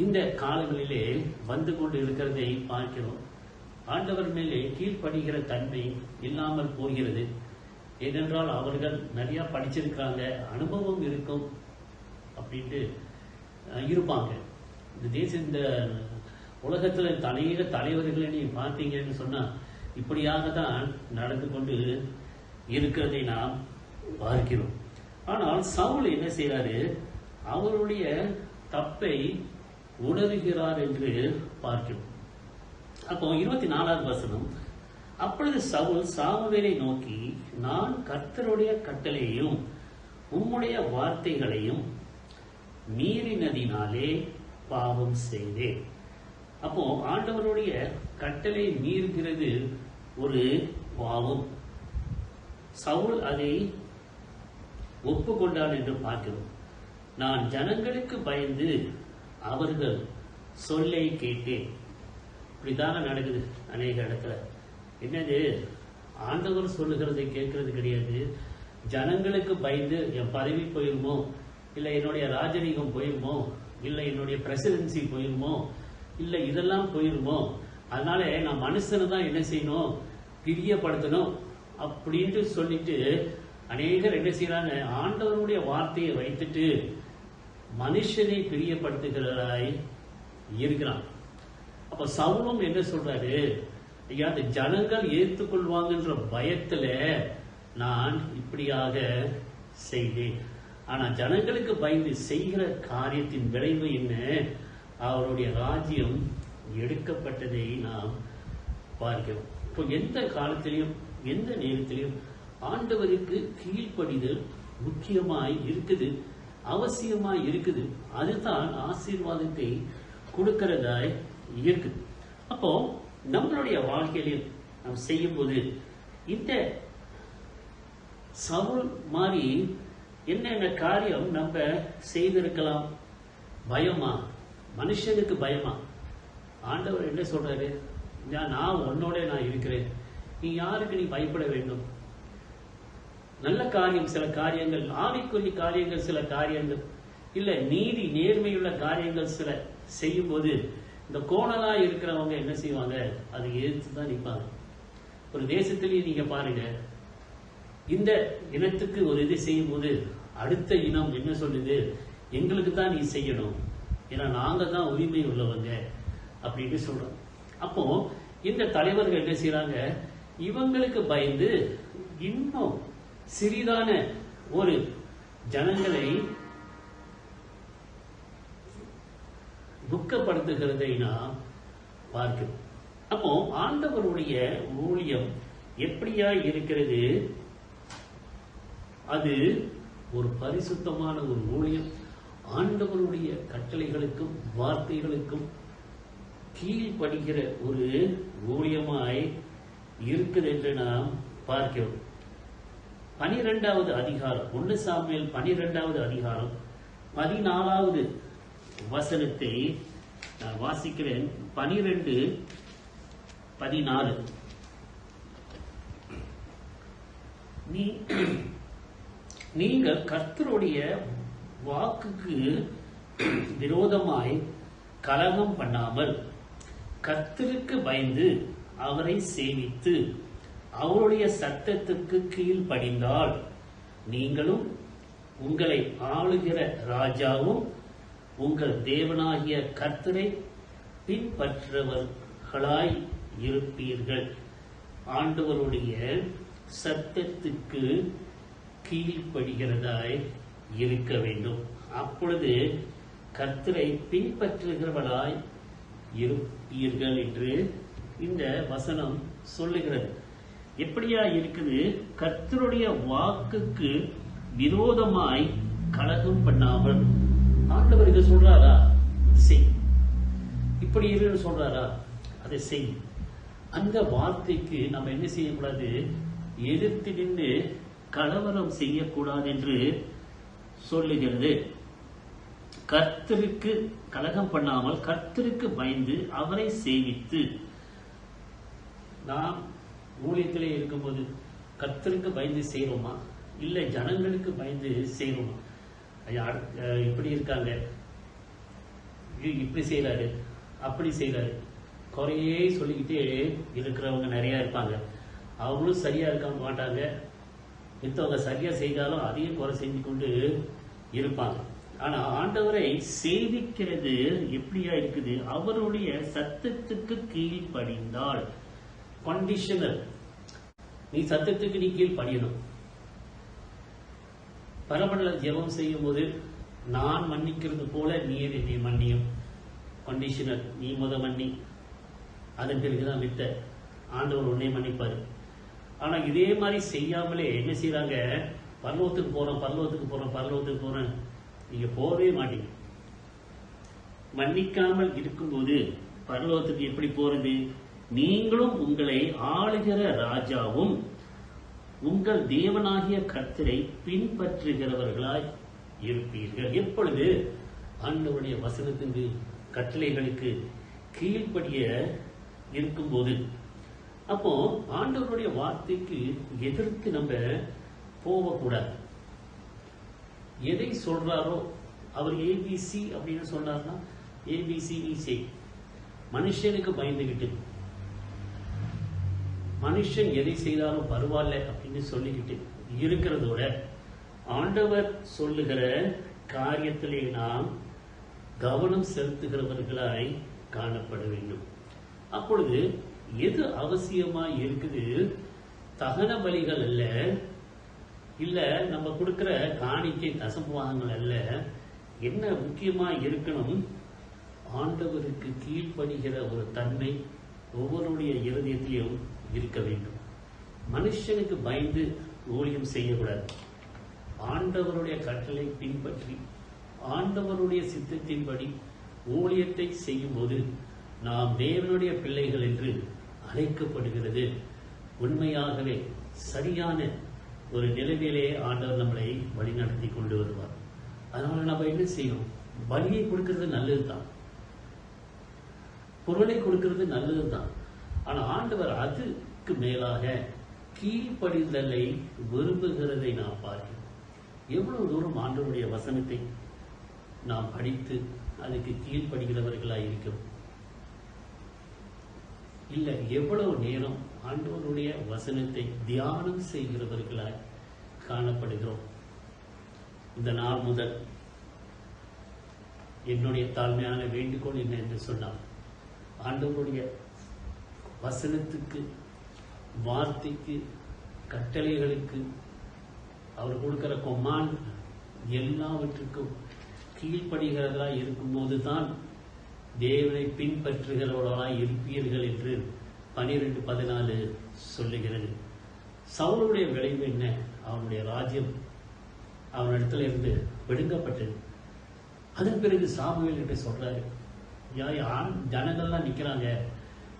இந்த காலங்களிலே வந்து கொண்டு இருக்கிறதை பார்க்கிறோம். ஆண்டவர் மேலே கீழ்ப்படுகிற தன்மை இல்லாமல் போகிறது. ஏனென்றால் அவர்கள் நிறைய படிச்சிருக்கிறாங்க, அனுபவம் இருக்கும் அப்படின்ட்டு இருப்பாங்க. இந்த உலகத்துல அநேக தலைவர்களை நீ பார்த்தீங்கன்னு சொன்னா இப்படியாக தான் நடந்து கொண்டு இருக்கிறதை நாம் பார்க்கிறோம். ஆனால் சவுல் என்ன செய்யறாரு? அவருடைய தப்பை உணர்கிறார் என்று பார்க்கிறோம். அப்போ 24வது வசனம், அப்பொழுது சவுல் சாமுவேலை நோக்கி, நான் கர்த்தருடைய கட்டளையையும் உம்முடைய வார்த்தைகளையும் மீறினதினாலே பாவம் செய்தேன். அப்போ ஆண்டவருடைய கட்டளை மீறுகிறது ஒரு பாவம். சவுல் அதை ஒப்புக்கொண்டான் என்று பார்க்கிறோம். நான் ஜனங்களுக்கு பயந்து அவர்கள் சொல்லை கேட்டேன். இப்படிதாங்க நடக்குது அநேக இடத்துல. என்னது? ஆண்டவர் சொல்லுகிறதை கேட்கறது கிடையாது. ஜனங்களுக்கு பயந்து என் பதவி போயிருமோ, இல்லை என்னுடைய ராஜரீகம் போயிருமோ, இல்லை என்னுடைய பிரசிடென்சி போயிருமோ, இல்லை இதெல்லாம் போயிருமோ, அதனால நான் மனுஷனை தான் என்ன செய்யணும்? பிரியப்படுத்தணும் அப்படின்ட்டு சொல்லிட்டு அநேகர் என்ன செய்யறாங்க? ஆண்டவருடைய வார்த்தையை வைத்துட்டு மனுஷனை பிரியப்படுத்துகிறாய் இருக்கிறான். அப்ப சவுலும் என்ன சொல்றாரு? ஐயா, அந்த ஜனங்கள் ஏற்றுக்கொள்வாங்கன்ற பயத்துல நான் இப்படியாக செய்தேன். ஆனா ஜனங்களுக்கு பயந்து செய்கிற காரியத்தின் விளைவு என்ன? அவருடைய ராஜ்யம் எடுக்கப்பட்டதை நாம் பார்க்கிறோம். இப்போ எந்த காலத்திலையும் எந்த நேரத்திலையும் ஆண்டவருக்கு கீழ்ப்படிதல் முக்கியமாய் இருக்குது, அவசியமாய் இருக்குது. அதுதான் ஆசீர்வாதத்தை கொடுக்கிறதாய் இருக்குது. அப்போ நம்மளுடைய வாழ்க்கையிலும் நாம் செய்யும் போது இந்த சவுல் மாதிரி என்னென்ன காரியம் நம்ம செய்திருக்கலாம்? பயமா? மனுஷனுக்கு பயமா? ஆண்டவர் என்ன சொல்றாரு? நான் உன்னோட நான் இருக்கிறேன், நீ யாருக்கு நீ பயப்பட வேண்டும்? நல்ல காரியம் சில காரியங்கள், ஆவிக்குரிய காரியங்கள் சில காரியங்கள், இல்ல நீதி நேர்மையுள்ள காரியங்கள் சில செய்யும் போது இந்த கோணலா இருக்கிறவங்க என்ன செய்வாங்க? அதை எதிர்த்துதான் நிற்பாங்க. ஒரு தேசத்திலேயே நீங்க பாருங்க, இந்த இனத்துக்கு ஒரு இது செய்யும் போது அடுத்த இனம் என்ன சொல்லுது? எங்களுக்கு தான் நீ செய்யணும், ஏன்னா நாங்க தான் உரிமை உள்ளவங்க அப்படின்னு சொல்றோம். அப்போ இந்த தலைவர்கள் என்ன செய்யறாங்க? இவங்களுக்கு பயந்து இன்னும் சிறிதான ஒரு ஜனங்களை துக்கப்படுத்துகிறதை நாம் பார்க்கிறோம். அப்போ ஆண்டவருடைய ஊழியம் எப்படியா இருக்கிறது? அது ஒரு பரிசுத்தமான ஒரு ஊழியம். ஆண்டவருடைய கட்டளைகளுக்கும் வார்த்தைகளுக்கும் கீழ்ப்படுகிற ஒரு ஊழியமாய் இருக்குது என்று நாம் பார்க்கிறோம். 12வது அதிகாரம், 1 சாமுவேல் 12வது அதிகாரம் 14வது வசனத்தை நான் வாசிக்கிறேன். 12:14. நீங்கள் கர்த்தருடைய வாக்குக்கு விரோதமாய் கலகம் பண்ணாமல் கர்த்தருக்கு பயந்து அவரை சேவித்து அவருடைய சத்தத்துக்கு கீழ்ப்படிந்தால் நீங்களும் உங்களை ஆளுகிற ராஜாவும் உங்கள் தேவனாகிய கர்த்தரை பின்பற்றுபவர்களாய் இருப்பீர்கள். ஆண்டவருடைய சத்தத்துக்கு கீழ்ப்படுகிறதாய் இருக்க வேண்டும். அப்பொழுது கர்த்தரை பின்பற்றுகிறவர்களாய் இருப்பீர்கள் என்று இந்த வசனம் சொல்லுகிறது. எப்படியா இருக்குது? கர்த்தருடைய வாக்குக்கு விரோதமாய் கலகம் பண்ணாமல். ஆண்டவர் இதை சொல்றாரா? செய். இப்படி இரு சொல்றாரா? அதை செய். அந்த வார்த்தைக்கு நம்ம என்ன செய்யக்கூடாது? எதிர்த்து நின்று கலவரம் செய்யக்கூடாது என்று சொல்லுகிறது. கர்த்தருக்கு கலகம் பண்ணாமல் கர்த்தருக்கு பயந்து அவரை சேவித்து. நாம் ஊழியத்திலே இருக்கும்போது கர்த்தருக்கு பயந்து செய்யறோமா, இல்ல ஜனங்களுக்கு பயந்து செய்யறோமா? இப்படி இருக்காங்க, இப்படி செய்யறாரு, அப்படி செய்யறாரு, குறையே சொல்லிக்கிட்டே இருக்கிறவங்க நிறைய இருப்பாங்க. அவங்களும் சரியா இருக்க மாட்டாங்க. மித்தவங்க சரியா செய்தாலும் அதையும் குறை செஞ்சு கொண்டு இருப்பாங்க. ஆனா ஆண்டவரை சேவிக்கிறது எப்படியா இருக்குது? அவருடைய சத்தத்துக்கு கீழ்ப்படிந்தால். கண்டிஷனல். நீ சத்தத்துக்கு நீ கீழ்ப்படியணும். பரமண்டல ஜெபம் செய்யும் போது நான் மன்னிக்கிறது போல நீர் என்னை மன்னியும். கண்டிஷனல். நீ மன்னி, அதன் பிறகுதான் வித்த ஆண்டவர் உன்னை மன்னிப்பாரு. ஆனா இதே மாதிரி செய்யாமலே என்ன செய்யறாங்க? பரலோகத்துக்கு போறோம், பரலோகத்துக்கு போறோம், பரலோகத்துக்கு போறேன். நீங்க போகவே மாட்டீங்க. மன்னிக்காமல் இருக்கும்போது பரலோகத்துக்கு எப்படி போறது? நீங்களும் உங்களை ஆளுகிற ராஜாவும் உங்கள் தேவனாகிய கர்த்தரை பின்பற்றுகிறவர்களாய் இருப்பீர்கள். எப்பொழுது? ஆண்டவருடைய வசனத்திற்கு கட்டளைகளுக்கு கீழ்ப்படிய இருக்கும்போது. அப்போ ஆண்டவருடைய வார்த்தைக்கு எதிர்த்து நம்ம போகக்கூடாது. எதை சொல்றாரோ, அவர் ஏபிசி அப்படின்னு சொன்னார்னா ஏபிசி நீ செய். மனுஷனுக்கு பயந்துகிட்டு மனுஷன் எதை செய்தாலும் பரவாயில்ல அப்படின்னு சொல்லிக்கிட்டு இருக்கிறதோட ஆண்டவர் சொல்லுகிற காரியத்திலே நாம் கவனம் செலுத்துகிறவர்களாய் காணப்பட வேண்டும். அப்பொழுது எது அவசியமா இருக்குது? தகன பலிகள் அல்ல, இல்ல நம்ம கொடுக்கிற காணிக்கை தசமபாகங்கள் அல்ல. என்ன முக்கியமா இருக்கணும்? ஆண்டவருக்கு கீழ்ப்படுகிற ஒரு தன்மை ஒவ்வொருடைய இருதயத்திலும் இருக்க வேண்டும். மனுஷனுக்கு பயந்து ஊழியம் செய்யக்கூடாது. ஆண்டவருடைய கட்டளை பின்பற்றி ஆண்டவருடைய சித்தத்தின்படி ஊழியத்தை செய்யும் போது நாம் தேவனுடைய பிள்ளைகள் என்று அழைக்கப்படுகிறது. உண்மையாகவே சரியான ஒரு நிலைமையிலே ஆண்டவர் நம்மளை வழிநடத்தி கொண்டு வருவார். அதனால நம்ம என்ன செய்யணும்? பலியை கொடுக்கிறது நல்லதுதான், பொருளை கொடுக்கிறது நல்லதுதான். ஆனா ஆண்டவர் அதுக்கு மேலாக கீழ்ப்படிதலை விரும்புகிறதை நாம் பார்க்கிறோம். எவ்வளவு தூரம் ஆண்டவருடைய வசனத்தை நாம் படித்து அதுக்கு கீழ்ப்படுகிறவர்களாய் இருக்கிறோம். இல்ல எவ்வளவு நேரம் ஆண்டவருடைய வசனத்தை தியானம் செய்கிறவர்களாய் காணப்படுகிறோம். இந்த நாள் முதல் என்னுடைய தாழ்மையான வேண்டுகோள் என்ன என்று சொன்னால், ஆண்டவருடைய வசனத்துக்கு, வார்த்தைக்கு, கட்டளைகளுக்கு, அவர் கொடுக்கிற கொமாண்ட் எல்லாவற்றுக்கும் கீழ்ப்படுகிறதா இருக்கும்போது தான் தேவனை பின்பற்றுகிறவர்களாய் இருப்பீர்கள் என்று 12:14 சொல்லுகிறது. சவுலுடைய விளைவு என்ன? அவனுடைய ராஜ்யம் அவனிடத்துல இருந்து விடுங்கப்பட்டது. அதன் பிறகு சாமுவேல் கிட்ட சொல்றாரு, ஜனங்கள்லாம் நிக்கிறாங்க,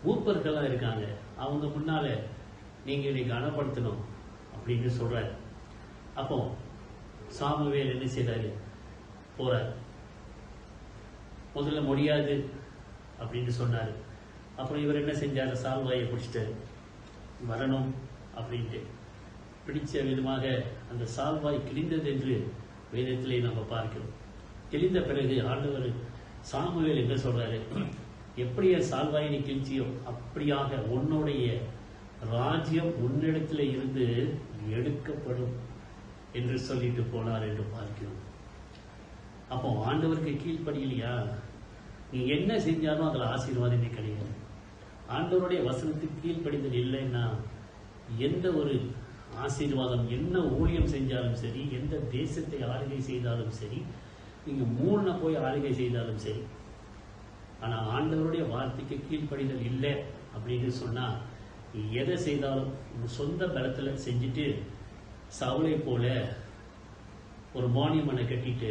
மூப்பர்கள்லாம் இருக்காங்க, அவங்க முன்னால நீங்க என்னை கனப்படுத்தணும் அப்படின்னு சொல்றாரு. அப்போ சாமுவேல் என்ன செய்றாரு? போறாரு. முதல்ல முடியாது அப்படின்னு சொன்னாரு. அப்புறம் இவர் என்ன செஞ்சாரு? சால்வாயை பிடிச்சிட்டாரு, வரணும் அப்படின்ட்டு. பிடிச்ச விதமாக அந்த சால்வாய் கிழிந்தது என்று வேதத்திலே நம்ம பார்க்கிறோம். கிழிந்த பிறகு ஆண்டவர் சாமுவேல் என்ன சொல்றாரு, எப்படியே சால்வாயை நீ கிழிச்சியோ அப்படியாக உன்னுடைய ராஜ்யம் உன்னிடத்தில் இருந்து எடுக்கப்படும் என்று சொல்லிட்டு போனார் என்று பார்க்கிறோம். அப்போ ஆண்டவருக்கு கீழ்ப்படியிலையா, நீ என்ன செஞ்சாலும் அதில் ஆசீர்வாதமே கிடையாது. ஆண்டவருடைய வசனத்துக்கு கீழ்ப்படிதல் இல்லைன்னா எந்த ஒரு ஆசீர்வாதம், என்ன ஊழியம் செஞ்சாலும் சரி, எந்த தேசத்தை ஆளுகை செய்தாலும் சரி, நீங்க மூணு போய் ஆளுகை செய்தாலும் சரி, ஆனா ஆண்டவருடைய வார்த்தைக்கு கீழ்ப்படிதல் இல்லை அப்படின்னு சொன்னா நீ எதை செய்தாலும் சொந்த பலத்துல செஞ்சுட்டு சவுளை போல ஒரு மானியமனை கட்டிட்டு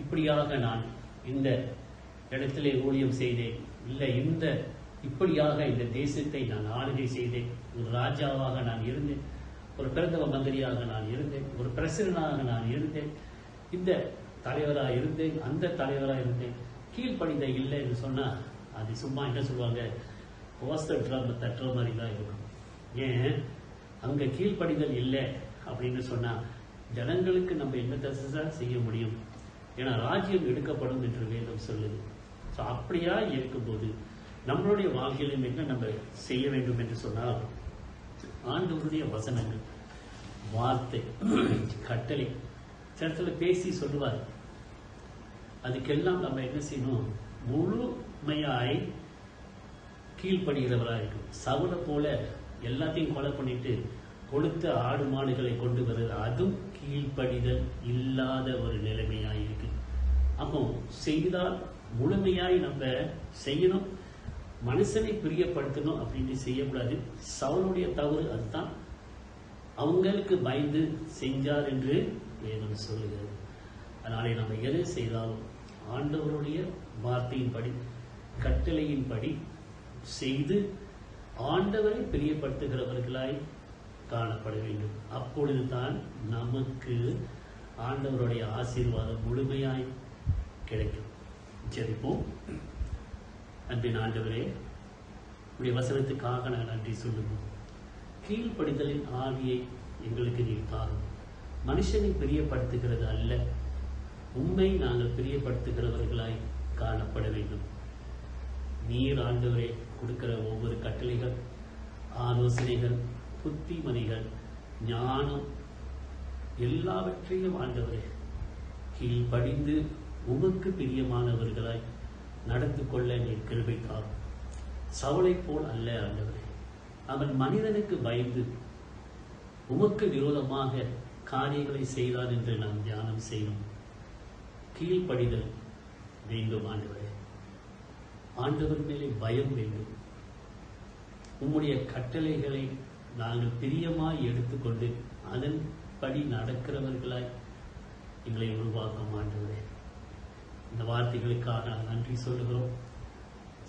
இப்படியாக நான் இந்த இடத்திலே ஊழியம் செய்தேன், இல்லை இப்படியாக இந்த தேசத்தை நான் ஆளுகை செய்தேன், ஒரு ராஜாவாக நான் இருந்தேன், ஒரு பிரதம மந்திரியாக நான் இருந்தேன், ஒரு பிரசிடனாக நான் இருந்தேன், இந்த தலைவராக இருந்தேன், அந்த தலைவராக இருந்தேன், கீழ்ப்படித இல்லை என்று சொன்னா அது சும்மா என்ன சொல்லுவாங்க, தட்டுற மாதிரி தான் இருக்கும். ஏன் அங்க கீழ்ப்படிதல் இல்லை அப்படின்னு சொன்னா ஜனங்களுக்கு நம்ம என்ன தான் செய்ய முடியும்? ஏன்னா ராஜ்யம் எடுக்கப்படும் என்று வேதம் சொல்லுது. ஸோ அப்படியா இருக்கும்போது நம்மளுடைய வாழ்க்கையிலும் என்ன நம்ம செய்ய வேண்டும் என்று சொன்னால், ஆண்டவருடைய வசனங்கள், வார்த்தை, கட்டளை சில பேசி சொல்லுவார். அதுக்கெல்லாம் நம்ம என்ன செய்யணும், முழுமையாய் கீழ்ப்படுகிறவராக இருக்கும். சவுலை போல எல்லாத்தையும் கொலை பண்ணிட்டு கொடுத்த ஆடு மாடுகளை கொண்டு வருது, அதுவும் கீழ்ப்படிதல் இல்லாத ஒரு நிலைமையாய் இருக்கு. அப்போ செய்தால் முழுமையாய் நம்ம செய்யணும், மனுஷனை பிரியப்படுத்தணும் அப்படின்னு செய்யக்கூடாது. சவுளுடைய தவறு அதுதான், அவங்களுக்கு பயந்து செஞ்சார் என்று வேதம் சொல்லுகிறது. அதனாலே நம்ம எதை செய்தாலும் ஆண்டவருடைய வார்த்தையின்படி, கட்டளையின்படி செய்து ஆண்டவரை பிரியப்படுத்துகிறவர்களாய் காணப்பட வேண்டும். அப்பொழுதுதான் நமக்கு ஆண்டவருடைய ஆசீர்வாதம் முழுமையாய் கிடைக்கும். ஜெபிப்போம். அன்பின் ஆண்டவரே, உடைய வசனத்துக்காக நாங்கள் நன்றி சொல்லுவோம். கீழ்ப்படிதலின் ஆவியை எங்களுக்கு நீர் தாரும். மனுஷனை பிரியப்படுத்துகிறது அல்ல, உண்மை நாங்கள் பிரியப்படுத்துகிறவர்களாய் காணப்பட வேண்டும். நீர் ஆண்டவரே கொடுக்கிற ஒவ்வொரு கட்டளைகள், ஆலோசனைகள், புத்திமதிகள், ஞானம் எல்லாவற்றையும் ஆண்டவரே கீழ்ப்படிந்து உமக்கு பிரியமானவர்களாய் நடந்து கொள்ள நீர் கிருபை தாரும். சவுளை போல் அல்ல ஆண்டவரே, அவன் மனிதனுக்கு பயந்து உமக்கு விரோதமாக காரியங்களை செய்தான் என்று நாம் தியானம் செய்யணும். கீழ்ப்படிதல் வேண்டும் ஆண்டவரே, ஆண்டவர் மேலே பயம் வேண்டும். உம்முடைய கட்டளைகளை நாங்கள் பிரியமாய் எடுத்துக்கொண்டு அதன்படி நடக்கிறவர்களாய் எங்களை உருவாக்கும் ஆண்டவரே. இந்த வார்த்தைகளுக்காக நாங்கள் நன்றி சொல்லுகிறோம்.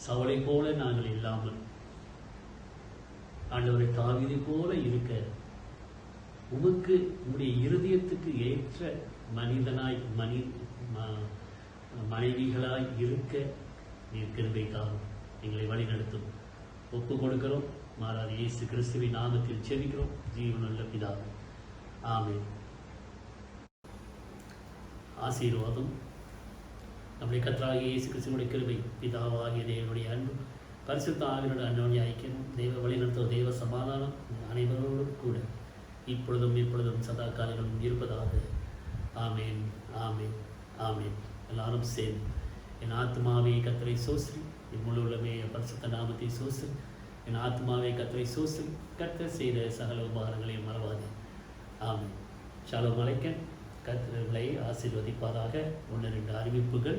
சவுளை போல நாங்கள் இல்லாமல் ஆண்டவரை தாவீதை போல இருக்க, உமக்கு உம்முடைய இருதயத்துக்கு ஏற்ற மனிதனாய் மனைவிகளாய் இருக்க நீர் கிருபைக்காகவும் எங்களை வழி நடத்தும். ஒப்பு கொடுக்கிறோம். மாறாத இயேசு கிறிஸ்துவின் நாமத்தில் செபிக்கிறோம் ஜீவனுள்ள பிதாவே, ஆமென். ஆசீர்வாதம் நம்முடைய கர்த்தராகிய இயேசு கிறிஸ்துவினுடைய கிருபை, பிதாவாகிய தேவனுடைய அன்பு, பரிசுத்த ஆவியினுடைய அன்யோன்ய ஐக்கியம், தெய்வ வழிநடத்துவ தெய்வ சமாதானம் அனைவரோடும் கூட இப்பொழுதும் எப்பொழுதும் சதா காலங்களும் இருப்பதாக. ஆமேன், ஆமேன், ஆமேன். எல்லாரும் சேர்ந்து என் ஆத்மாவே கர்த்தரை சோஸ்திரி, என் முழு உள்ளமே பரிசுத்த நாமத்தை சோஸ்திரி, என் ஆத்மாவே கர்த்தரை சோஸ்திரி, கர்த்தர் செய்த சகல உபகாரங்களையும் மறவாது. ஆமேன். ஷாலோம் அலைக்கன். கர்த்தர்களை ஆசீர்வதிப்பாராக. 1-2 அறிவிப்புகள்.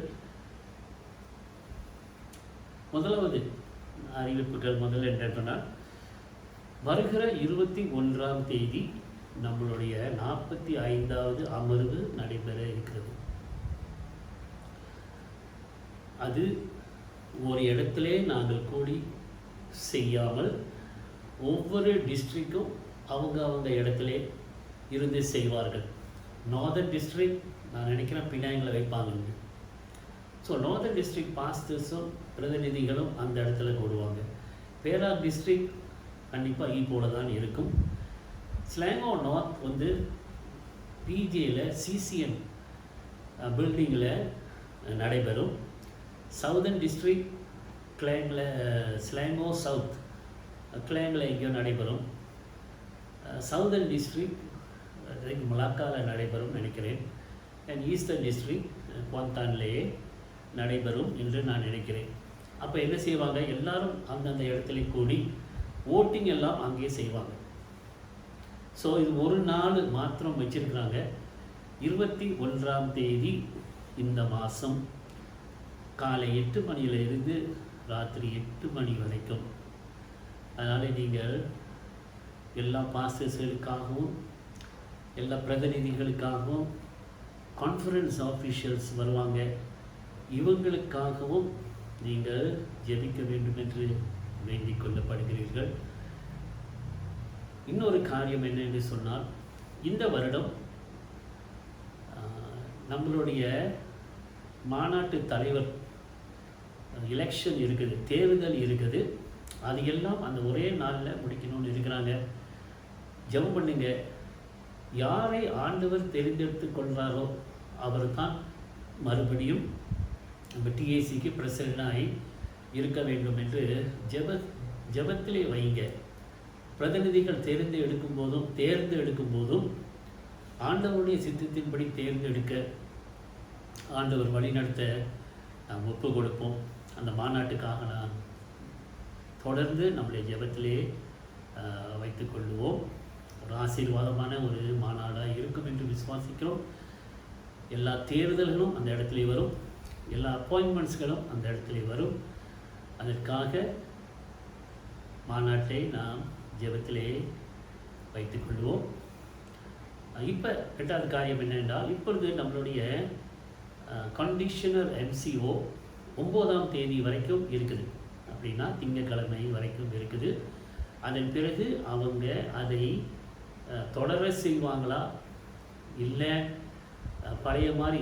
முதலாவது அறிவிப்புகள் முதல் என்னன்னா, வருகிற 21ஆம் தேதி நம்மளுடைய 45வது அமர்வு நடைபெற இருக்கிறது. அது ஒரு இடத்திலே நாங்கள் கூடி செய்யாமல் ஒவ்வொரு டிஸ்ட்ரிக்டும் அவங்க இடத்திலே இருந்து செய்வார்கள். நார்தர்ன் டிஸ்ட்ரிக்ட் நான் நினைக்கிறேன் பினாயங்களை வைப்பாங்க. ஸோ நார்தர்ன் டிஸ்ட்ரிக்ட் பாஸ்டர்ஸும் பிரதிநிதிகளும் அந்த இடத்துல கூடுவாங்க. பேரார் டிஸ்ட்ரிக்ட் கண்டிப்பாக போல தான் இருக்கும். ஸ்லாங்கோ நார்த் வந்து பிஜேயில் சிசிஎன் பில்டிங்கில் நடைபெறும். சவுதர்ன் டிஸ்ட்ரிக்ட் கிளாங்கில் ஸ்லாங்கோ சவுத் கிளாங்கில் எங்கேயோ நடைபெறும். சவுதர்ன் டிஸ்ட்ரிக்ட் மலாக்காவில் நடைபெறும் நினைக்கிறேன். அண்ட் ஈஸ்டர்ன் டிஸ்ட்ரிக்ட் குவாந்தான்லேயே நடைபெறும் என்று நான் நினைக்கிறேன். அப்போ என்ன செய்வாங்க, எல்லாரும் அந்தந்த இடத்துல கூடி ஓட்டிங் எல்லாம் அங்கேயே செய்வாங்க. ஸோ இது ஒரு நாள் மாத்திரம் வச்சுருக்குறாங்க. 21ஆம் தேதி இந்த மாதம் காலை 8 மணியிலிருந்து ராத்திரி 8 மணி வரைக்கும். அதனால் நீங்கள் எல்லா பாஸ்டர்ஸ்களுக்காகவும் எல்லா பிரதிநிதிகளுக்காகவும் கான்ஃபரன்ஸ் ஆஃபீஷியல்ஸ் வருவாங்க, இவங்களுக்காகவும் நீங்கள் ஜெபிக்க வேண்டும் என்று வேண்டிக் கொள்ளப்படுகிறீர்கள். இன்னொரு காரியம் என்னென்று சொன்னால், இந்த வருடம் நம்மளுடைய மாநாட்டு தலைவர் எலெக்ஷன் இருக்குது, தேர்தல் இருக்குது. அது எல்லாம் அந்த ஒரே நாளில் முடிக்கணும்னு இருக்கிறாங்க. ஜெபம் பண்ணுங்க. யாரை ஆண்டவர் தெரிந்தெடுத்து கொள்கிறாரோ அவர் தான் மறுபடியும் நம்ம டிஏசிக்கு பிரசிடண்டாகி இருக்க வேண்டும் என்று ஜெபத்திலே வைங்க. பிரதிநிதிகள் தேர்ந்து எடுக்கும் போதும் ஆண்டவருடைய சித்தத்தின்படி தேர்ந்தெடுக்க ஆண்டவர் வழிநடத்த நாம் ஒப்பு கொடுப்போம். அந்த மாநாட்டுக்காக நான் தொடர்ந்து நம்முடைய ஜெபத்திலே வைத்துக்கொள்வோம். ஒரு ஆசீர்வாதமான ஒரு மாநாடாக இருக்கும் என்று விசுவாசிக்கிறோம். எல்லா தேர்தல்களும் அந்த இடத்துல வரும், எல்லா அப்பாயின்மெண்ட்ஸ்களும் அந்த இடத்துல வரும். அதற்காக மாநாட்டை நாம் ஜெபத்திலே வைத்துக்கொள்வோம். இப்போ 8வது காரியம் என்னென்றால், இப்பொழுது நம்மளுடைய கண்டிஷனர் MCO 9ஆம் தேதி வரைக்கும் இருக்குது. அப்படின்னா திங்கட்கிழமை வரைக்கும் இருக்குது. அதன் பிறகு அவங்க அதை தொடர செய்வாங்களா, இல்லை பழைய மாதிரி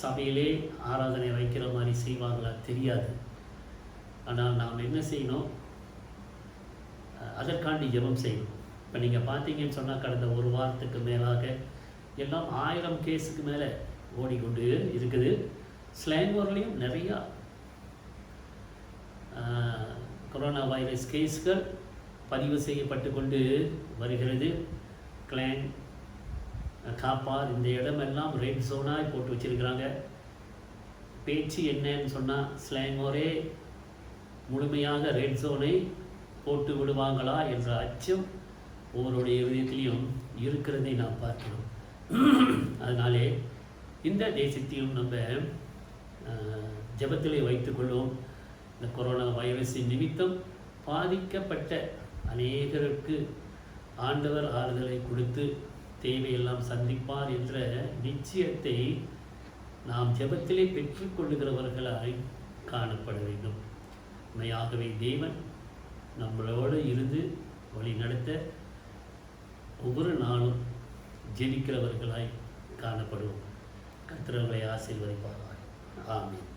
சபையிலே ஆராதனை வைக்கிற மாதிரி செய்வாங்களா தெரியாது. ஆனால் நாம் என்ன செய்யணும், அதற்காண்டி ஜெபம் செய்யணும். இப்போ நீங்கள் பார்த்தீங்கன்னு சொன்னால், கடந்த ஒரு வாரத்துக்கு மேலாக எல்லாம் 1000 கேஸுக்கு மேலே ஓடிக்கொண்டு இருக்குது. ஸ்லாங்கோர்லேயும் நிறையா கொரோனா வைரஸ் கேஸ்கள் பதிவு செய்யப்பட்டு கொண்டு வருகிறது. கிளாங், காப்பார், இந்த இடமெல்லாம் ரெட் ஜோனாக போட்டு வச்சுருக்கிறாங்க. பேச்சு என்னன்னு சொன்னால், ஸ்லாங்கோரே முழுமையாக ரெட் ஜோனை போட்டு விடுவாங்களா என்ற அச்சம் ஒவ்வொருடைய விதத்திலையும் இருக்கிறதை நாம் பார்க்கிறோம். அதனாலே இந்த தேசத்தையும் நம்ம ஜெபத்திலே வைத்துக்கொள்வோம். இந்த கொரோனா வைரஸின் நிமித்தம் பாதிக்கப்பட்ட அநேகருக்கு ஆண்டவர் ஆறுதலை கொடுத்து தேவையெல்லாம் சந்திப்பார் என்ற நிச்சயத்தை நாம் ஜெபத்திலே பெற்றுக்கொள்ளுகிறவர்களாய் காணப்பட வேண்டும். உண்மையாகவே தேவன் நம்மளோடு இருந்து வழி நடத்த ஒவ்வொரு நாளும் ஜெபிக்கிறவர்களாய் காணப்படுவோம். கர்த்தர் உங்களை ஆசீர்வதிப்பாராக. ஆமென்.